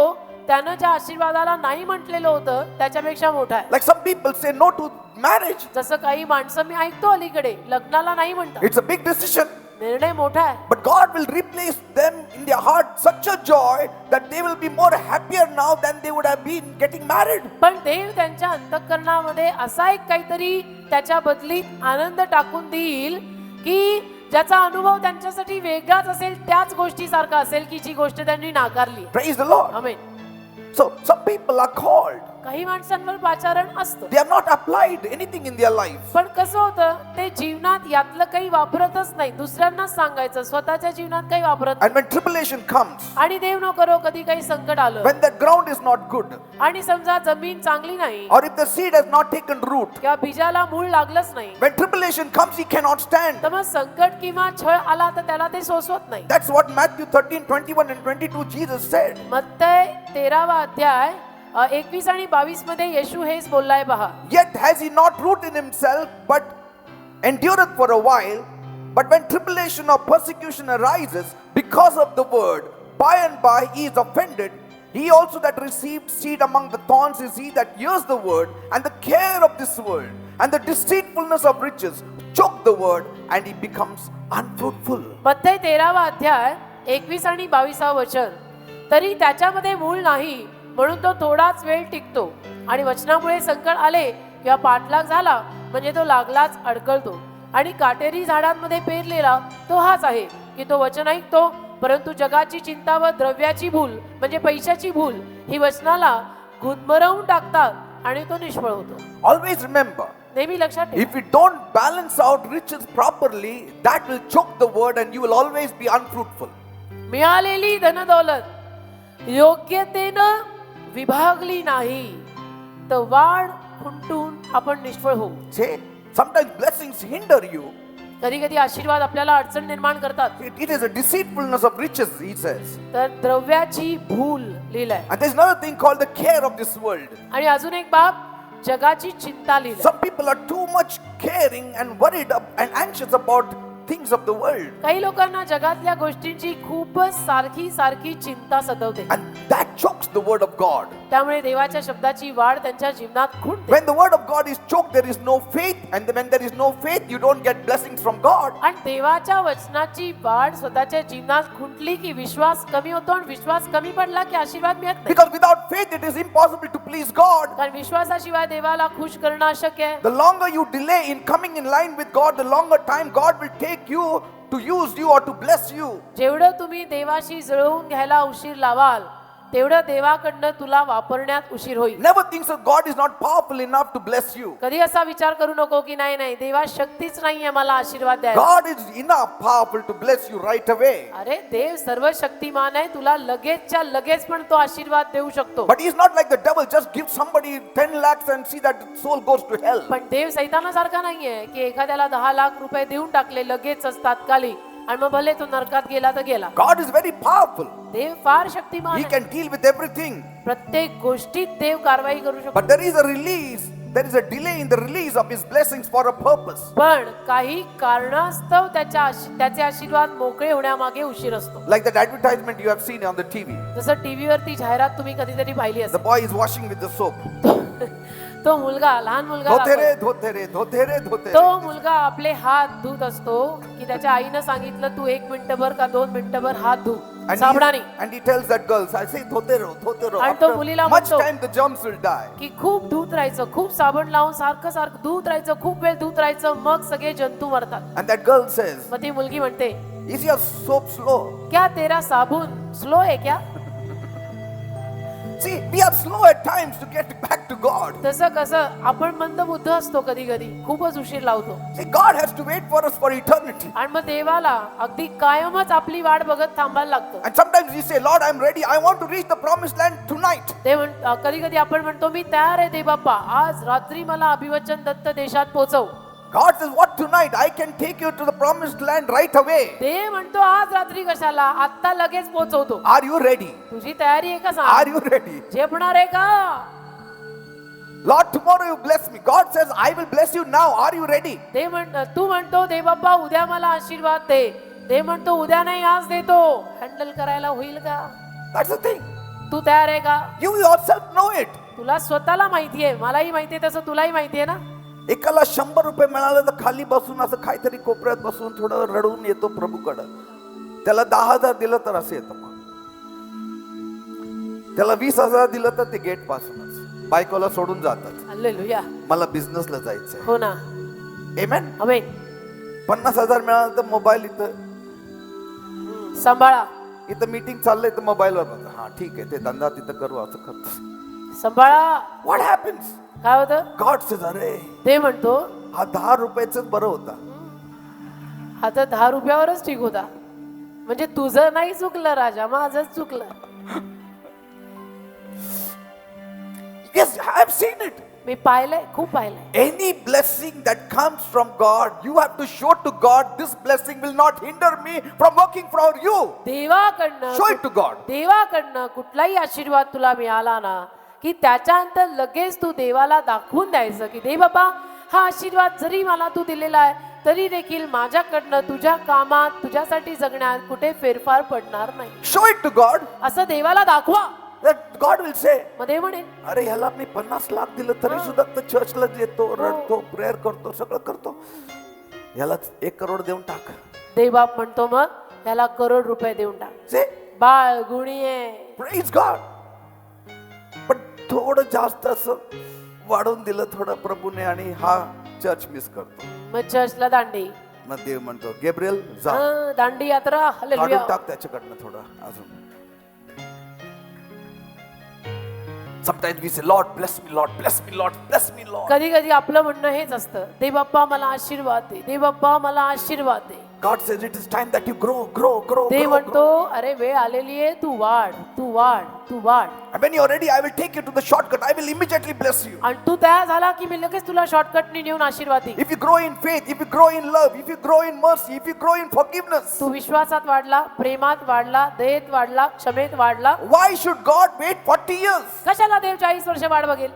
त्यानं ज्या आशीर्वादाला नाही म्हटलेलं होतं त्याच्यापेक्षा मोठा आहे. Like some people say no to marriage. जसं काही माणसं मी ऐकतो अलीकडे लग्नाला नाही म्हणतात. It's a big decision. निर्णय मोठा आहे, But God will replace them in their heart such a joy that they will be more happier now than they would have been getting married. पण देव त्यांच्या अंतःकरणामध्ये असा एक काहीतरी त्याच्या बदलीत आनंद टाकून देईल की ज्याचा अनुभव त्यांच्यासाठी वेगळाच असेल, त्याच गोष्टीसारखा असेल की जी गोष्ट त्यांनी नाकारली. Praise the Lord. Amen. So some people are called. काही माणसांवर पाचारण असतं, They have not applied anything in their life. पण कसं होतं ते जीवनात यातलं काही वापरतच नाही, दुसऱ्यांनाच सांगायचं, स्वतःच्या जीवनात काही वापरत नाही. And when tribulation comes, आणि देव न करो कधी काही संकट आलं when the ground is not good, आणि समजा जमीन चांगली नाही or if the seed has not taken root, किंवा बीजाला मूळ लागलंच नाही, when tribulation comes, he cannot stand. तर मग संकट किंवा छळ आला तर त्याला ते सोसवत नाही. That's what Matthew 13, 21 and 22 Jesus said. मत्तय 13वा अध्याय 21 आणि 22 मध्ये येशू हेच बोललाय पहा. Yet has he not root in himself, but endureth for a while. But when tribulation or persecution arises because of the word, by and by he is offended. He also that received seed among the thorns is he that hears the word, and the care of this world, and the deceitfulness of riches choke the word, and he becomes unfruitful. मत्तय 13वा अध्याय 21 आणि 22 वचन. तरी त्याच्यामध्ये मूळ नाही म्हणून तो थोडाच वेळ टिकतो, आणि वचनामुळे संकट आले किंवा पाठलाग झाला म्हणजे तो लागलाच अडकळतो. आणि काटेरी झाडांमध्ये पेरलेला तो हाच आहे की तो वचन ऐकतो, परंतु जगाची चिंता व द्रव्याची भूल म्हणजे पैशाची भूल ही वचनाला गुदमरवून टाकतात आणि तो निष्फळ होतो. Always remember, नेहमी लक्षात ठेवा, if you don't balance out riches properly, that will choke the word and you will always be unfruitful. मिळालेली धनदौलत योग्यतेनं विभागली नाही तर वाढ खुंटून आपण निष्फळ होऊ. See, sometimes blessings hinder you. कधी कधी आशीर्वाद आपल्याला अडचण निर्माण करतात. It is a deceitfulness of riches, he says. तर द्रव्याची भूल लिहिलंय. And there's another thing called the care of this world. आणि अजून एक बाब जगाची चिंता लिहिलंय. Some people are too much caring and worried and anxious about things of the world. काही लोकांना जगातल्या गोष्टींची खूपच सारखी सारखी चिंता सतवते, And that chokes the word of God. त्यामुळे देवाच्या शब्दाची वाढ त्यांच्या जीवनात खुंटते. When the word of God is choked, there is no faith. And when there is no faith, you don't get blessings from God. आणि देवाच्या वचनाची वाढ स्वतःच्या जीवनात खुंटली की विश्वास कमी होतो, आणि विश्वास कमी पडला की आशीर्वाद मिळत नाही. Because without faith, it is impossible to please God. कारण विश्वासाशिवाय देवाला खुश करणं अशक्य आहे. The longer you delay in coming in line with God, the longer time God will take you to use you or to bless you. जेवढं तुम्ही देवाशी जुळवून घ्यायला उशीर लावाल तेवढं देवाकडनं तुला वापरण्यात उशीर होईल. Never think so God is not powerful enough to bless you. कधी असा विचार करू नको की नाही नाही देवा शक्तीच नाहीये मला आशीर्वाद द्यायला. God is enough powerful to bless you right away. अरे देव सर्व शक्तिमान आहे, तुला लगेचच्या लगेच पण तो आशीर्वाद देऊ शकतो. But he's not like the devil, just give somebody 10 lakhs and see that soul goes to hell. पण देव सैतानासारखा नाहीये की एखाद्याला 10 लाख रुपये देऊन टाकले लगेचच तात्कालिक आणि मग भले तो नरकात गेला तर गेला. God is very powerful. देव फार शक्तिमान He आहे. can deal with everything. प्रत्येक गोष्टीत देव कारवाई करू शकतो. But there is a release, there is a delay in the release of his blessings for a purpose. पण काही कारणास्तव त्याचे आशीर्वाद मोकळे होण्यामागे उशीर असतो. Like that advertisement you have seen on the TV. जसं टीव्हीवरती जाहिरात तुम्ही कधीतरी पाहिली The असेल. boy is washing with the soap. तो मुलगा लहान मुलगा धोते रे दाखवतो. धोते रे धोते रे धोते तो रे. मुलगा आपले हात धुत असतो की त्याच्या आईनं सांगितलं तू 1 मिनिटभर का 2 मिनिटभर हात धु साबणाने. And he tells that girl, I say धोते रो. आणि तो After मुलीला much म्हणतो time the germs will die. की खूप धुत राहायचं, खूप साबण लावून सारखं सारखं धुत राहायचं, खूप वेळ धुत राहायचं, मग सगळे जंतू मरतात. And that girl says, मग ती मुलगी म्हणते is your soap slow? क्या तेरा साबुन स्लो है क्या? See, we are slow at times to get back to God. तसं कसं आपण मंदबुद्ध असतो कधी कधी, खूपच उशीर लावतो. See, God has to wait for us for eternity. आणि मग देवाला अगदी कायमच आपली वाट बघत थांबायला लागतं. And sometimes we say, Lord, I'm ready. I want to reach the promised land tonight. ते कधी कधी आपण म्हणतो मी तयार आहे देव बाप्पा, आज रात्री मला अभिवचन दत्त देशात पोहोचव. God says, what tonight? I can take you to the promised land right away. ते म्हणतो आज रात्री कशाला, आता लगेच पोहोचवतो. Are you ready? तुझी तयारी आहे का Are सांग? you ready? झेपणार आहे का? Lord, tomorrow you bless me. God says, I will bless you now. Are you ready? तू म्हणतो देव बाप्पा उद्या मला आशीर्वाद दे. ते म्हणतो उद्या नाही आज देतो. हँडल करायला होईल का? That's the thing. तू तयार आहे का? You yourself know it. तुला स्वतःला माहितीये, मलाही माहितीये, तसं तुलाही माहितीये ना. एकाला 100 रुपये मिळाले तर खाली बसून असं काहीतरी कोपऱ्यात बसून थोडं रडून येतो प्रभूकडं. त्याला 10,000 दिलं तर असं येतं. मग त्याला 20,000 दिलं तर ते गेट पासूनच बायकोला सोडून जातात. हालेलुया. मला बिझनेसला जायचंय. हो ना. आमेन. आमेन. 50,000 मिळालं तर मोबाईल इथं सांभाळा. इथं मीटिंग चाललंय तर मोबाईलवर बघा. हा ठीक आहे, ते धंदा तिथं करू असं करतो. सांभाळा. What happens? काय होतं? गॉड सेज, अरे ते म्हणतो हा 10 रुपयाच बरं होता. हा तर 10 रुपयावरच ठीक होता. म्हणजे तुझं नाही चुकलं राजा, माझंच चुकलं. Yes, I have seen it. मी पाहिलंय, खूप पाहिलंय. Any blessing that comes from God, you have to show to God, this blessing will not hinder me from working for you. देवाकडनं Show it to God. देवाकडनं कुठलाही आशीर्वाद तुला मिळाला ना की त्याच्यानंतर लगेच तू देवाला दाखवून द्यायचं की देव बाबा हा आशीर्वाद जरी मला तू दिलेला आहे तरी देखील माझ्याकडनं तुझ्या कामात तुझ्यासाठी जगण्यात कुठे फेरफार पडणार नाही. Show it to God. असं देवाला दाखवा. That God will say, मग देव म्हणेल अरे ह्याला मी 50 लाख दिलं तरी सुद्धा तो चर्चला येतो, रडतो, प्रेयर करतो, सगळं करतो. ह्याला 1 करोड देऊन टाक. देवबाप म्हणतो मग त्याला करोड रुपये देऊन टाक. Say, बाळ गुणी आहे. praise God. पण थोडं जास्त असं वाढवून दिलं थोडं प्रभूने आणि हा चर्च मिस करतो. मग चर्चला दांडी. मग देव म्हणतो गेब्रिएल जा, दांडी यात्रा. काढून हालेलुया. टाक त्याच्याकडनं थोडं अजून. Sometimes we say, Lord, bless me, Lord, bless me, Lord, bless me, Lord. कधी कधी आपलं म्हणणं हेच असतं, देव बाप्पा मला आशीर्वाद दे, देव बाप्पा मला आशीर्वाद दे. God says it is time that you grow. देव म्हणतो अरे वेळ आलेली आहे, तू वाढ, तू वाढ, तू वाढ. And when you are ready, I will take you to the shortcut. I will immediately bless you. आणि तू तयार झाला की मी लगेच तुला शॉर्टकटनी नेऊन आशीर्वाद देईन. If you grow in faith, if you grow in love, if you grow in mercy, if you grow in forgiveness, तू विश्वासात वाढला, प्रेमात वाढला, दयेत वाढला, क्षमेत वाढला. why should God wait 40 years? कशाला देव 40 वर्ष वाढ बघेल?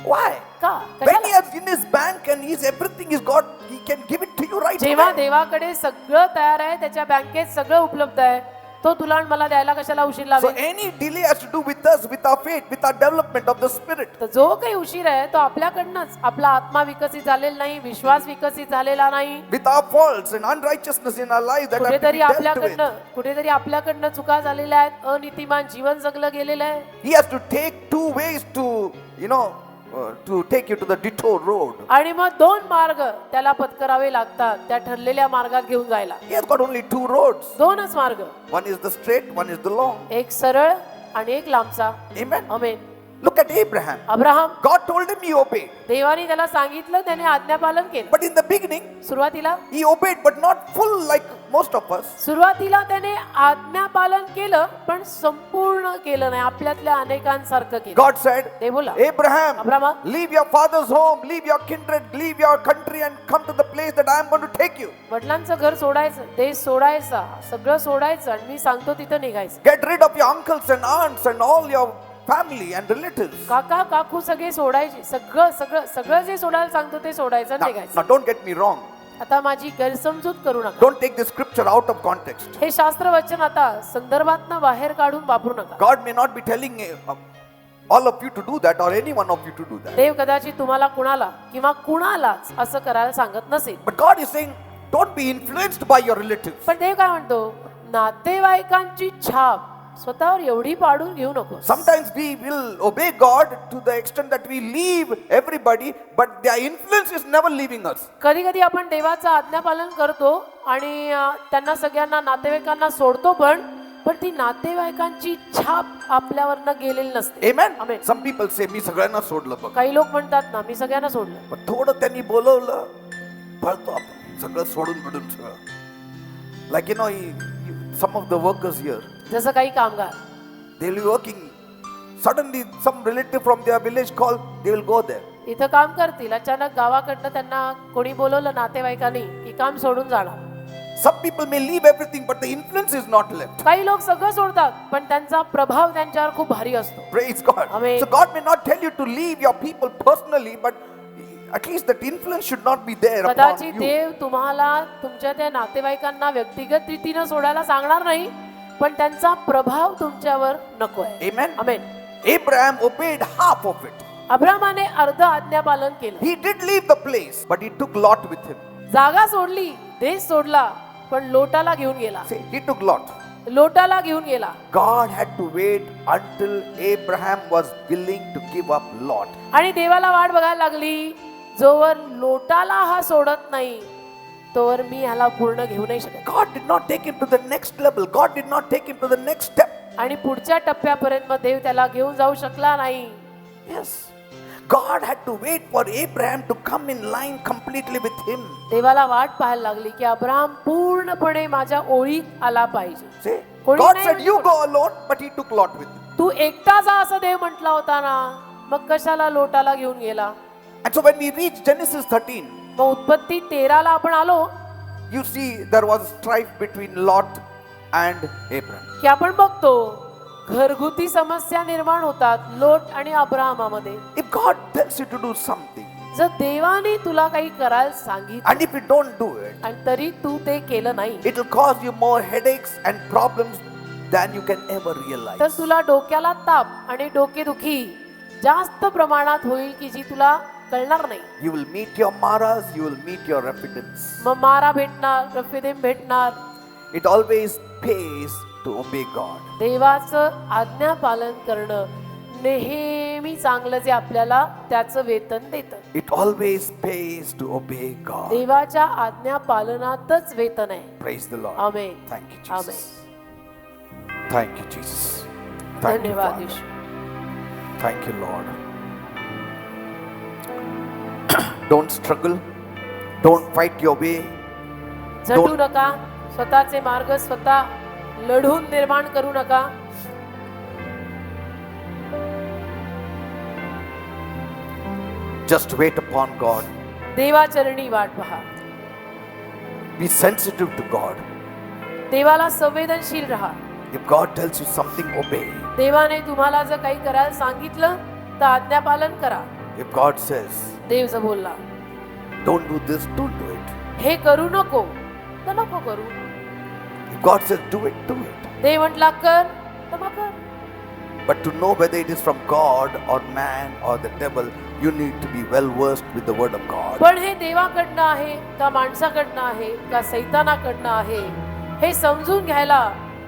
Why? का? When he कशाला? has in his bank and he's everything is God, he can give it to you right जेव्हा away. देवाकडे सगळं तयार आहे, त्याच्या बँकेत सगळं उपलब्ध आहे, तो तुला आणि मला द्यायला कशाला उशीर So लावेल? any delay has to do with us, with our faith, with our development of the spirit. तर जो काही उशीर आहे तो आपल्याकडनंच. आपला आत्मा विकसित झालेला नाही, विश्वास विकसित झालेला नाही. With our faults and unrighteousness in our lives that have to be कुठेतरी dealt with. आपल्याकडनं चुका झालेल्या आहेत, अनितिमान जीवन जगलं गेलेलं आहे. He has to take 2 ways to take you to the detour road. आणि मग 2 मार्ग त्याला पत्करावे लागतात त्या ठरलेल्या मार्गात घेऊन जायला. He has got only 2 roads. 2च मार्ग. One is the straight, one is the long. एक सरळ, आणि एक लांबचा. Amen. Amen. Look at Abraham. Abraham, God told him, he obeyed. देवाने त्याला सांगितलं, त्याने आज्ञापालन केलं. But in the beginning, सुरुवातीला he obeyed, but not full like most of us. सुरुवातीला त्याने आज्ञापालन केलं, पण संपूर्ण केलं नाही, आपल्यातल्या अनेकांसारखं केलं. God said, ते बोला, Abraham, अब्राहमा, leave your father's home, leave your kindred, leave your country and come to the place that I am going to take you. वडिलांचं घर सोडायचं, देश सोडायचा, सगळं सोडायचं आणि मी सांगतो तिथं निघायचं. Get rid of your uncles and aunts and all your family and relatives. काका काकू सगळे सोडायचे, सगळं सगळं सगळं जे सोडायला सांगतो ते सोडायचं आणि Now, निघायचं. don't get me wrong. आता माझी गैरसमजूत करू नका. Don't take this scripture out of context. हे शास्त्र वचन आता संदर्भातनं बाहेर काढून वापरू नका. God may not be telling all of you to do that or any one of you to do that. देव कदाचित तुम्हाला कुणाला किंवा कुणालाच असं करायला सांगत नसेल. But God is saying, don't be influenced by your relatives. पण देव काय म्हणतो, नातेवाईकांची छाप स्वतःवर एवढी पाडून घेऊ नको. Sometimes we will obey God to the extent that we leave everybody, but their influence is never leaving us. कधी कधी आपण देवाचं आज्ञापालन करतो आणि त्यांना सगळ्यांना नातेवाईकांना सोडतो, पण ती नातेवाईकांची छाप आपल्यावरनं गेलेली नसते. Amen. Amen. Some people say, मी सगळ्यांना सोडलं बघ. काही लोक म्हणतात ना, मी सगळ्यांना सोडलं. पण थोडं त्यांनी बोलवलं, पळतो आपण सगळं सोडून बिडून सगळं. Like some of the workers here, जसं काही कामगार, they will be working. Suddenly some relative from their village call, they will go there. इथं काम करतील, अचानक गावाकडनं त्यांना कोणी बोलवलं नातेवाईकांनी की काम सोडून जाणार. Some people may leave everything, but the influence is not left. काही लोक सगळं सोडतात, पण त्यांचा प्रभाव त्यांच्यावर खूप भारी असतो. Praise God. Amen. So God may not tell you to leave your people personally, but at least that influence should not be there upon कदाचित you. देव तुम्हाला तुमच्या त्या नातेवाईकांना व्यक्तिगत रीतीनं सोडायला सांगणार नाही, पण त्यांचा प्रभाव तुमच्यावर नको आहे. Amen. Amen. Abraham obeyed half of it. अब्रामाने अर्ध आज्ञापालन केलं. He did leave the place, but he took Lot with him. जागा सोडली, देश सोडला, पण लोटाला घेऊन गेला. See, he took Lot. लोटाला घेऊन गेला. God had to wait until Abraham was willing to give up Lot. आणि देवाला वाट बघायला लागली, जोवर लोटाला हा सोडत नाही तोवर मी ह्याला पूर्ण घेऊ नाही शकत. God did not take him to the next level. God did not take him to the next step. आणि पुढच्या टप्प्यापर्यंत देव त्याला घेऊन जाऊ शकला नाही. Yes. God had to wait for Abraham to come in line completely with him. देवाला वाट पाहायला लागली की अब्राहम पूर्णपणे माझ्या ओळीत आला पाहिजे. See? कोणी God नाही said, you म्हटलं. go alone, but he took Lot with him. तू एकटा जा असं देव म्हटला होता ना, मग कशाला लोटाला घेऊन गेला. And so when we reach Genesis 13, मग उत्पत्ती 13ला आपण आलो you see there was strife between Lot and Abraham. की आपण बघतो घरगुती समस्या निर्माण होतात लोट आणि अब्राहमामध्ये. If God tells you to do something, जर देवाने तुला काही करायला सांगितलं and if you don't do it, आणि तरी तू ते केलं नाही, it will cause you more headaches and problems than you can ever realize. तर तुला डोक्याला ताप आणि डोकेदुखी जास्त प्रमाणात होईल की जी तुला कळणार नाही. You will meet your Maras, you will meet your Rephidims. मग मारा भेटणार, रफिदीम भेटणार. It always pays to obey God. देवाचं आज्ञापालन करणं नेहमी चांगलं, जे आपल्याला त्याचं वेतन देतं. It always pays to obey God. देवाच्या आज्ञापालनातच वेतन आहे. Praise the Lord. Amen. Thank you, amen. Jesus. Thank you, Jesus. Thank you, धन्यवाद Father. Yeshu. Thank you, Lord. Don't struggle. Don't fight your way. झटू नका, स्वतःचे मार्ग स्वतः लढून निर्माण करू नका. Just wait upon God. देवाचरणी वाट पहा. Be sensitive to God. देवाला संवेदनशील राहा. If God tells you something, obey. देवाने तुम्हाला जर काही करायला सांगितलं तर आज्ञापालन करा. If God says, देव जर बोलला don't do this, don't do it. हे करू नको तर नको करू. If God says, do it, do it. देव म्हटला कर तर मग कर. But to know whether it is from God or man or the devil, you need to be well versed with the word of God. पण हे देवाकडनं आहे का माणसाकडनं आहे का सैतानाकडनं आहे हे समजून घ्यायला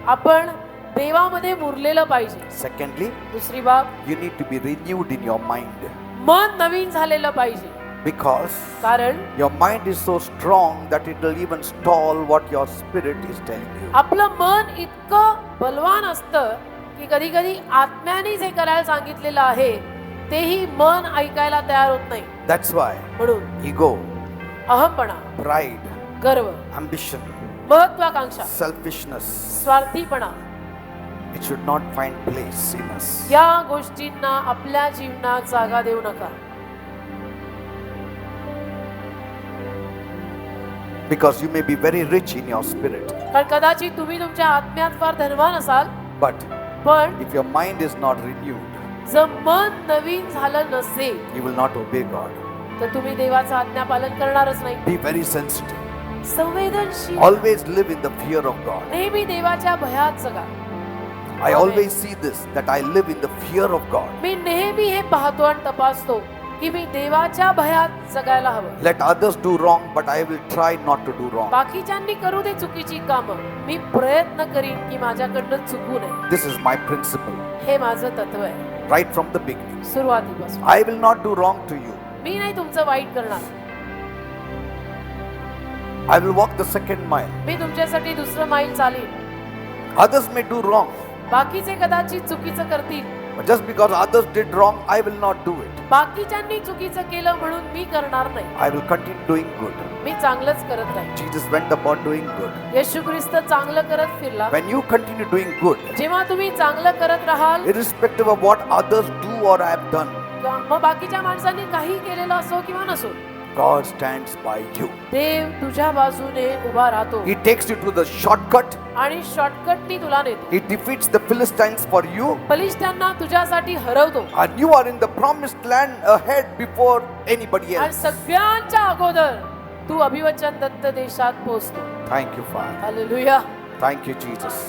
आपण देवामध्ये मुरलेलं पाहिजे. Secondly, दुसरी बाब, you need to be renewed in your mind, मन नवीन झालेलं पाहिजे. because कारण your mind is so strong that it will even stall what your spirit is telling you. आपलं मन इतकं बलवान असतं की कधी कधी आत्म्याने जे करायला सांगितलेलं आहे तेही मन ऐकायला तयार होत नाही. That's why म्हणून ego, अहमपणा, pride, गर्व, ambition, महत्वाकांक्षा, selfishness, स्वार्थीपणा it should not find place in us. या गोष्टींना आपल्या जीवनात जागा देऊ नका. Because you may be very rich in your spirit, कारण कदाचित तुम्ही तुमच्या आत्म्यात फार धनवान असाल, but पण if your mind is not renewed, जर मन नवीन झालं नसेल you will not obey God. तर तुम्ही देवाचं आज्ञा पालन करणारच नाही. Be very sensitive. संवेदनशील, Always live in the fear of God. नेहमी देवाच्या भयात जगा. I always see this, that I live in the fear of God. मी नेहमी हे पाहतो आणि तपासतो की मी देवाच्या भयात जगायला हवं. Let others do wrong, but I will try not to do wrong. बाकीच्यांनी करू दे चुकीची कामं, मी प्रयत्न करीन की माझ्याकडनं चुकू नये. This is my principle, हे माझं तत्व आहे right from the beginning. सुरुवातीपासून. I will not do wrong to you. मी नाही तुमचं वाईट करणार. I will walk the second mile. मी तुमच्यासाठी दुसरं मैल चालीन. Others may do wrong, बाकीचे कदाचित चुकीचं करतील, but just because others did wrong, I will not do it. बाकीच्यांनी चुकीचं केलं म्हणून मी करणार नाही. I will continue doing good. मी चांगलंच करत राहीन. Jesus went about doing good. येशू ख्रिस्त चांगलं करत फिरला. When you continue doing good, जेव्हा तुम्ही चांगलं करत राहाल, irrespective of what others do or have done, मग बाकीच्या माणसांनी काही केलेलं असो किंवा नसो, God stands by you. देव तुझ्या बाजूने उभा राहतो He takes you to the shortcut. आणि शॉर्टकटनी तुला नेतो. He defeats the Philistines for you. बलिष्ठांना तुझ्यासाठी हरवतो And you are in the promised land ahead before anybody आणि else. सगळ्यांच्या अगोदर तू अभिवचन दत्त देशात पोहोचतो. Thank you, Father. Hallelujah. Thank you, Jesus.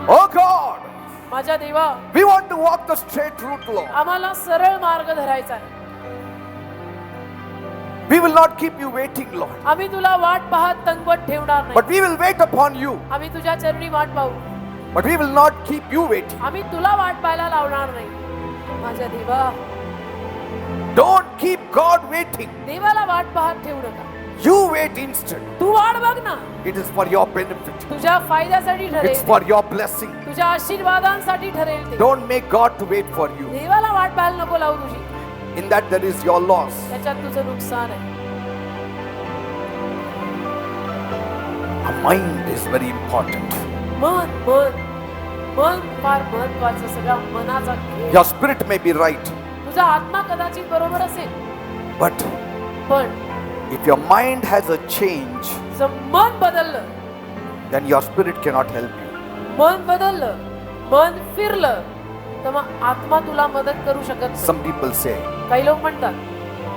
Oh God, माझ्या देवा, we want to walk the straight route, Lord. आम्हाला सरळ मार्ग धरायचा आहे. We will not keep you waiting, Lord, आम्ही तुला वाट पाहत तंगवत ठेवणार नाही. but we will wait upon you. आम्ही तुझ्या चरणी वाट पाहू. But we will not keep you waiting. आम्ही तुला वाट पाहायला लावणार नाही. माझ्या देवा, Don't keep God waiting. देवाला वाट पाहत ठेवू नका. You wait instead. तू वाट बघ ना. It is for your benefit. तुझ्या फायद्यासाठी It's ठरेल, for your blessing. तुझ्या आशीर्वादांसाठी ठरेल ते. Don't make God to wait for you. देवाला वाट पाहायला नको लावू तुझी. In that there is your loss. त्याच्यात तुझं नुकसान आहे. A mind is very important. मन मन मन फार महत्वाचं. सगळा मनाचा खेळ. Your spirit may be right, तुझा आत्मा कदाचित बरोबर असेल, but पण if your mind has a change, जर मन बदललं, then your spirit cannot help you. मन बदललं, मन फिरलं, तर मग आत्मा तुला मदत करू शकत नाही. Some people say, काही लोक म्हणतात,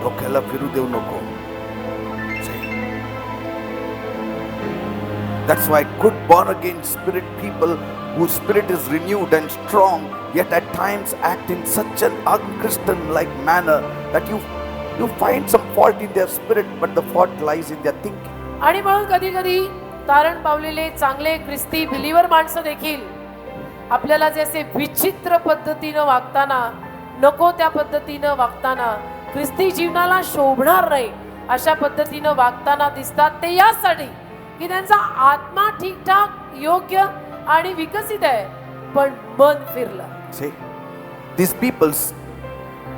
डोक्याला फिरू देऊ नको. That's why good born again spirit people whose spirit is renewed and strong, yet at times act in such an unchristian like manner that you find some fault in their spirit, but the fault lies in their thinking. आणि म्हणून कधी कधी तारण पावलेले चांगले ख्रिस्ती believer माणसं देखील आपल्याला जसे विचित्र पद्धतीनं वागताना, नको त्या पद्धतीनं वागताना, ख्रिस्ती जीवनाला शोभणार नाही अशा पद्धतीनं वागताना दिसतात. ते यासाठी की त्यांचा आत्मा ठीकठाक योग्य आणि विकसित आहे, पण मन फिरलं. See, these people's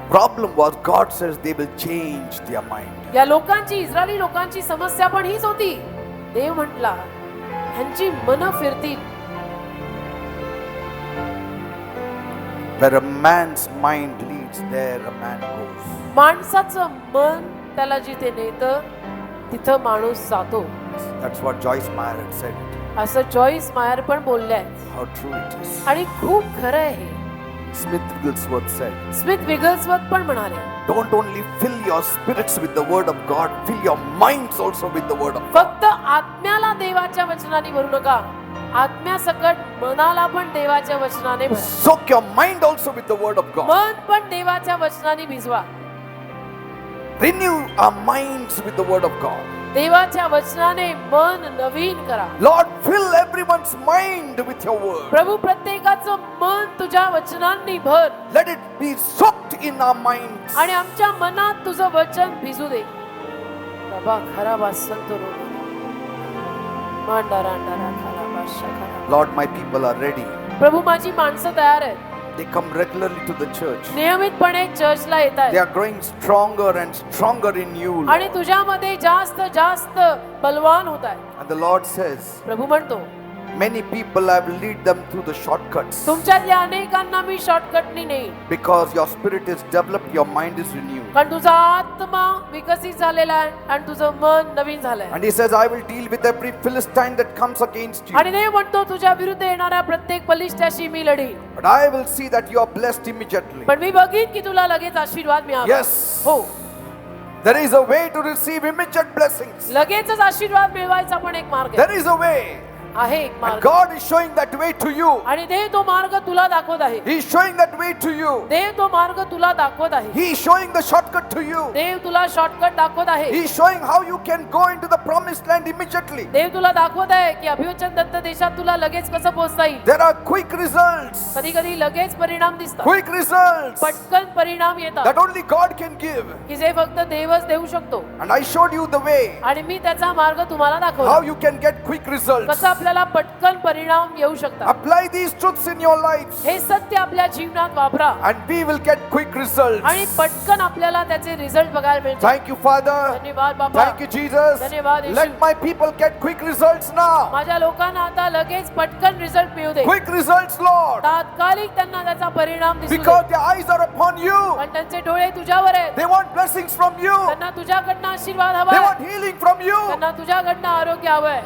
problem was God says they will change their mind. या लोकांची, इस्रायली लोकांची समस्या पण हीच होती. देव म्हटला ह्यांची मन फिरतील. Where a man's mind leads, there a man goes. माणसाचं मन त्याला जिथे नेतं तिथं माणूस जातो. That's what Joyce Meyer had said. असं जॉईस मायर पण बोलले आहेत. How true it is. आणि खूप खरं आहे. Smith Wigglesworth said, Smith Wigglesworth पण म्हणाले, don't only fill your spirits with the word of God, fill your minds also with the word of God. फक्त आत्म्याला देवाच्या वचनाने भरू नका, आत्म्यासकट मनाला पण देवाच्या वचनाने भरा. Soak your mind also with the word of God. मन पण देवाच्या वचनाने भिजवा. Renew our minds with the word of God. देवाच्या वचनाने मन नवीन करा. Lord, fill everyone's mind with your word. प्रभू, प्रत्येकाचं मन तुझ्या वचनांनी भर. Let it be soaked in our minds. आणि आमच्या मनात तुझं वचन भिजू दे. बाबा खराब संतो मांडारा खराब. Lord, my people are ready. प्रभू माझी माणसं तयार आहेत, They come regularly to the church. नियमितपणे चर्चला येत They आहेत are growing stronger and stronger in you. Lord. आणि तुझ्यामध्ये जास्त जास्त बलवान होत आहे. And the Lord says, प्रभू म्हणतो many people I will lead them through the shortcuts. तुमच्यातल्या अनेकांना मी शॉर्टकटनी नेईन, Because your spirit is developed, your mind is renewed. कारण तुझा आत्मा विकसित झालेला आहे आणि तुझं मन नवीन झालंय. And he says, I will deal with every Philistine that comes against you. आणि देव म्हणतो तुझ्या विरुद्ध येणाऱ्या प्रत्येक बलिष्ठाशी मी लढीन, But I will see that you are blessed immediately. पण मी बघीन की तुला लगेच आशीर्वाद मिळाला. Yes. हो, There is a way to receive immediate blessings. लगेचच आशीर्वाद मिळवायचा पण एक मार्ग आहे. There is a way. आहे एक And मार्ग, God is showing that way to you. आणि देव तो मार्ग तुला दाखवत आहे. He is showing that way to you. देव तो मार्ग तुला दाखवत आहे. He is showing the shortcut to you. देव तुला शॉर्टकट दाखवत आहे. He is showing how you can go into the promised land immediately. देव तुला दाखवत आहे की अभिवचन दत्त देशात तुला लगेच कसं पोहोचता येईल. There are quick results. कधी कधी लगेच परिणाम दिसतात, Quick results पटकन परिणाम येतात that only God can give. की जे फक्त देवच देऊ शकतो. And I showed you the way आणि मी त्याचा मार्ग तुम्हाला how दाखवला, you can get quick results. कसं आपल्याला पटकन परिणाम येऊ शकतात. Apply these truths in your lives हे सत्य आपल्या जीवनात वापरा and we will get quick results. आणि पटकन आपल्याला त्याचे रिझल्ट बघायला मिळतात. Thank you, Father. धन्यवाद बाबा. Thank you, Jesus. धन्यवाद, येशू. Let my people get quick results now. माझ्या लोकांना आता लगेच पटकन रिझल्ट मिळू दे. Quick results, Lord. तात्कालिक त्यांना त्याचा परिणाम दिसू दे. Because their eyes are upon you. पण त्यांचे डोळे तुझ्यावर आहेत. They want blessings from you. त्यांना तुझ्याकडनं आशीर्वाद They हवाय. want healing from you. त्यांना तुझ्याकडनं आरोग्य हवंय.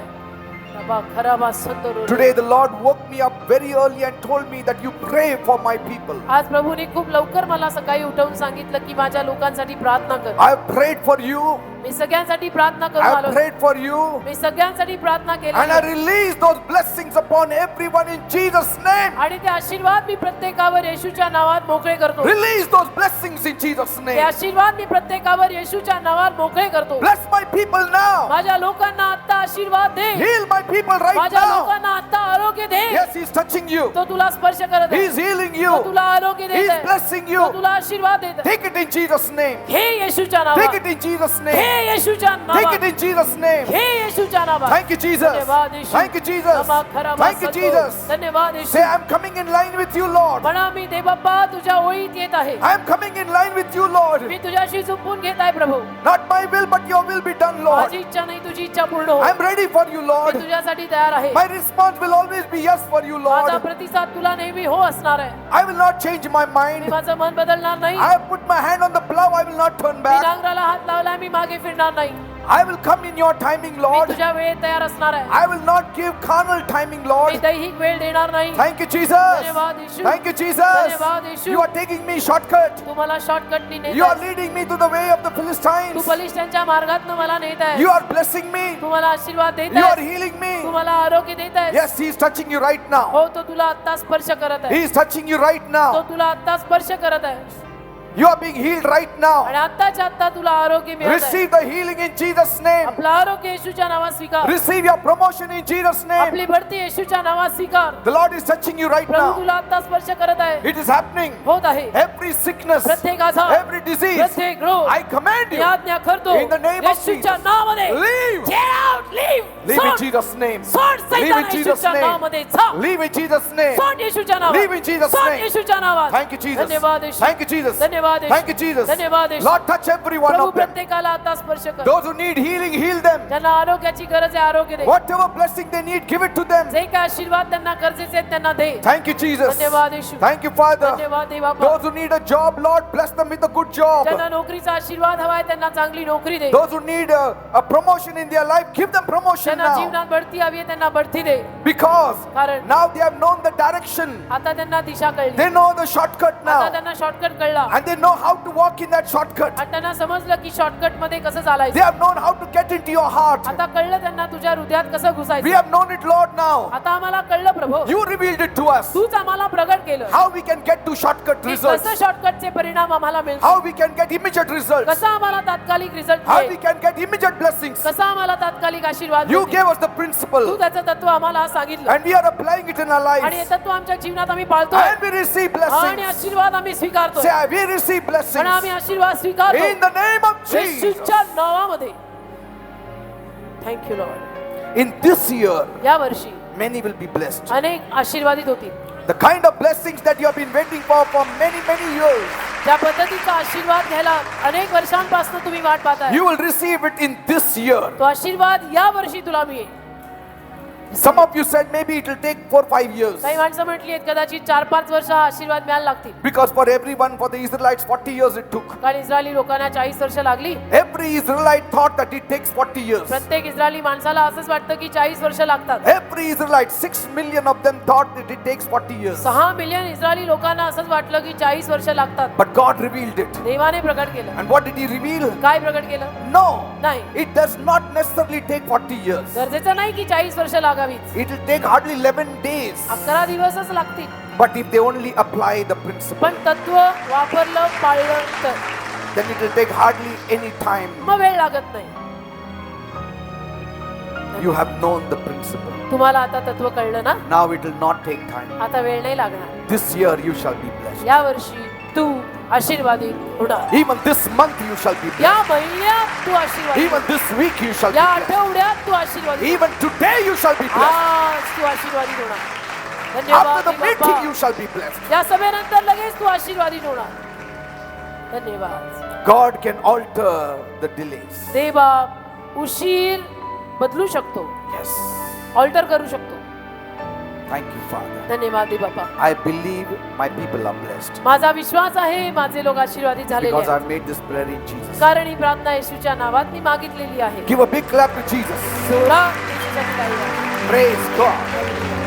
बाबा, खराबा santoor. Today the Lord woke me up very early and told me that you pray for my people. आज प्रभूने खूप लवकर मला सकाळी उठवून सांगितलं की माझ्या लोकांसाठी प्रार्थना कर. I have prayed for you. मी सगळ्यांसाठी प्रार्थना I करून have आलो. prayed for you. मी सगळ्यांसाठी प्रार्थना And I केली release those blessings upon everyone in Jesus' name. आणि ते आशीर्वाद मी प्रत्येकावर येशूच्या नावात मोकळे करतो. Release those blessings in Jesus' ते name. आशीर्वाद मी प्रत्येकावर येशूच्या नावात मोकळे करतो. Bless my people now. माझ्या लोकांना आता आशीर्वाद दे. Heal my people right माझ्या now. लोकांना आता आरोग्य दे. Yes, He's touching you. तो तुला स्पर्श करत आहे. He's healing तो you. तुला आरोग्य देत He's आहे. blessing तो you. तुला आशीर्वाद देत आहे. Take it in Jesus' name. हे येशूच्या Take नावात. it in Jesus' हे name. येशूच्या Take नावात. it in Jesus' name. हे येशूच्या नावात. Thank you, Jesus. धन्यवाद येशू. Thank you, Jesus. नमः खराबा Thank you, संतो. Jesus. धन्यवाद येशू. Say, I'm coming in line with you, Lord. म्हणा मी देवबाप्पा तुझ्या ओळीत येत आहे. I'm coming in line with you, Lord. मी तुझ्याशी जुंपून घेत आहे प्रभू. Not my will, but your will be done, Lord. माझी इच्छा नाही तुझी इच्छा पूर्ण हो. I'm ready for you, me Lord. तुझ्यासाठी तयार आहे. My response will always be yes for you, माझा Lord. प्रतिसाद तुला नेहमी हो असणार आहे. I will not change my me mind. माझं मन बदलणार नाही. I have put my hand on the plow. I will not turn me back. नांगराला हात लावला, मी मागे फिरणार नाही. I will come in your timing, me Lord. तुझ्या वेळेत तयार असणार आहे. I will not give carnal timing, me Lord. दैहिक वेळ देणार नाही. Thank you, Jesus. धन्यवाद येशू. Thank you, Jesus. धन्यवाद येशू. You are taking me shortcut. तू मला शॉर्टकटनी नेत You are आहेस. leading me to the way of the Tu Philistines. बलिष्ठांच्या मार्गातनं मला नेत आहेस. You are blessing me. तू मला आशीर्वाद देत You are आहेस. healing me. तू मला आरोग्य देत आहेस. Yes, He is touching you right now. हो, तो तुला आता स्पर्श करत आहे. He is touching you right तो now. तुला आता स्पर्श करत आहे You are being healed right now. आणि आत्ताच्या आत्ता तुला आरोग्य मिळत आहे. Receive the healing in Jesus' name. आपलं आरोग्य येशूच्या नावात स्वीकार. Receive your promotion in Jesus' name. आपली भरती येशूच्या नावात स्वीकार. The Lord is touching you right Prabhu now. तुला आता स्पर्श करत आहे. It is happening. होत आहे. Every sickness, प्रत्येक आजार, every disease, प्रत्येक रोग I command मी you, आज्ञा करतो in the name of येशूच्या Jesus. नावामध्ये leave. Get out, leave. Leave in सोड. Jesus' name. सोड Leave सैतान in Jesus' येशूच्या name. नावामध्ये जा. Leave in Jesus' name. सोड येशूच्या नावात. Leave in Jesus' सोड name. येशूच्या नावात. Thank you, Jesus. धन्यवाद येशू. Thank you, Jesus. धन्यवाद येशू. Thank you, Jesus. धन्यवाद येशू. Lord, touch every one Prabhu of them. प्रत्येकाला आता स्पर्श कर. Those who need healing, heal them. ज्यांना आरोग्याची गरज आहे आरोग्य दे. Whatever blessing they need, give it to them. जे काय आशीर्वाद त्यांना गरजेचे आहेत त्यांना दे. Thank you, Jesus. धन्यवाद येशू. Thank you, Father. धन्यवाद दे बाबा. Those who need a job, Lord, bless them with a good job. ज्यांना नोकरीचा आशीर्वाद हवाय त्यांना चांगली नोकरी दे. Those who need a promotion in their life, give them promotion ज्यांना now. जीवनात बढती हवी आहे त्यांना बढती दे. Because कारण now they have known the direction. आता त्यांना दिशा कळली. They know the shortcut आता now. त्यांना शॉर्टकट कळला. And they know how to walk in that shortcut. आणि त्यांना समजलं की शॉर्टकट मध्ये कसं They चालायचं. have known how to get into your heart. आता कळलं त्यांना तुझ्या हृदयात कसं We घुसायचं. have known it, Lord, now. आता आम्हाला कळलं प्रभू. You revealed it to us. तूच आम्हाला प्रगट केलं How we can get to shortcut की results. कसं शॉर्टकटचे परिणाम आम्हाला मिळतात. How we can get immediate results. कसं आम्हाला तात्कालिक रिझल्ट How मिळेल. we can get immediate blessings. कसं आम्हाला तात्कालिक आशीर्वाद You मिळतील. gave us the Tu principle. त्याचं तत्व आम्हाला सांगितलं And we are applying it in our आणि हे lives. तत्व आमच्या जीवनात आम्ही पाळतोय And we receive आणि blessings. आशीर्वाद आम्ही स्वीकारतो. Say, we receive पण blessings. आम्ही आशीर्वाद स्वीकारतो In the name of Jesus. येशूच्या नावामध्ये. Thank you Lord. In this year, या वर्षी many will be blessed. अनेक आशीर्वादित होतील. The kind of blessings that you have been waiting for many, many years, ज्या पद्धतीचा आशीर्वाद घ्यायला अनेक वर्षांपासून तुम्ही वाट पाहताय, you will receive it in this year. तो आशीर्वाद या वर्षी तुला मिळेल. Some of you said maybe it will take 4-5 years. काही माणसं म्हटली आहेत कदाचित 4-5 वर्ष हा आशीर्वाद मिळायला लागतील. Because for everyone, for the Israelites, 40 years it took. कारण इस्रायली लोकांना 40 वर्ष लागली. Every Israelite thought that it takes 40 years. प्रत्येक इस्रायली माणसाला असंच वाटतं की 40 वर्ष लागतात. Every Israelite, 6 million of them thought that it takes 40 years. 6 million Israeli लोकांना असंच वाटलं की 40 वर्ष लागतात. But God revealed it. देवाने प्रकट केलं. And what did He reveal? काय प्रकट केलं? No, नाही, it does not necessarily take 40 years. गरजेचं नाही की 40 वर्ष लागावीत. It will take hardly 11 days. 11 दिवसच लागतील. But if they only apply the principle, पण तत्व वापरलं, पाळलं तर then it will take hardly any time. मग वेळ लागत नाही. You have known the principle. तुम्हाला आता तत्व कळलं ना? Now it will not take time. आता वेळ नाही लागणार. This year you shall be blessed. या वर्षी तू आशीर्वादित होणार. Even this month you shall be blessed. या महिन्यात तू आशीर्वादित, Even this week you shall be या blessed. आठवड्यात तू आशीर्वादित, Even today you shall be blessed. आज तू आशीर्वादित होणार. After धन्यवाद the बाबा. meeting you shall be blessed. या सभेनंतर लगेच तू आशीर्वादित होणार. धन्यवाद. God can alter the delays. देवा उशीर बदलू शकतो, Yes. ऑल्टर करू शकतो. Thank you, Father. धन्यवाद दे बाबा. I believe my people are blessed. माझा विश्वास आहे माझे लोक आशीर्वादित झालेले Because आहेत. I've made this prayer in Jesus. कारण ही प्रार्थना येशूच्या नावात मी मागितलेली आहे. Give a big clap to Jesus. सोडा येशूच्या नावात. Praise God.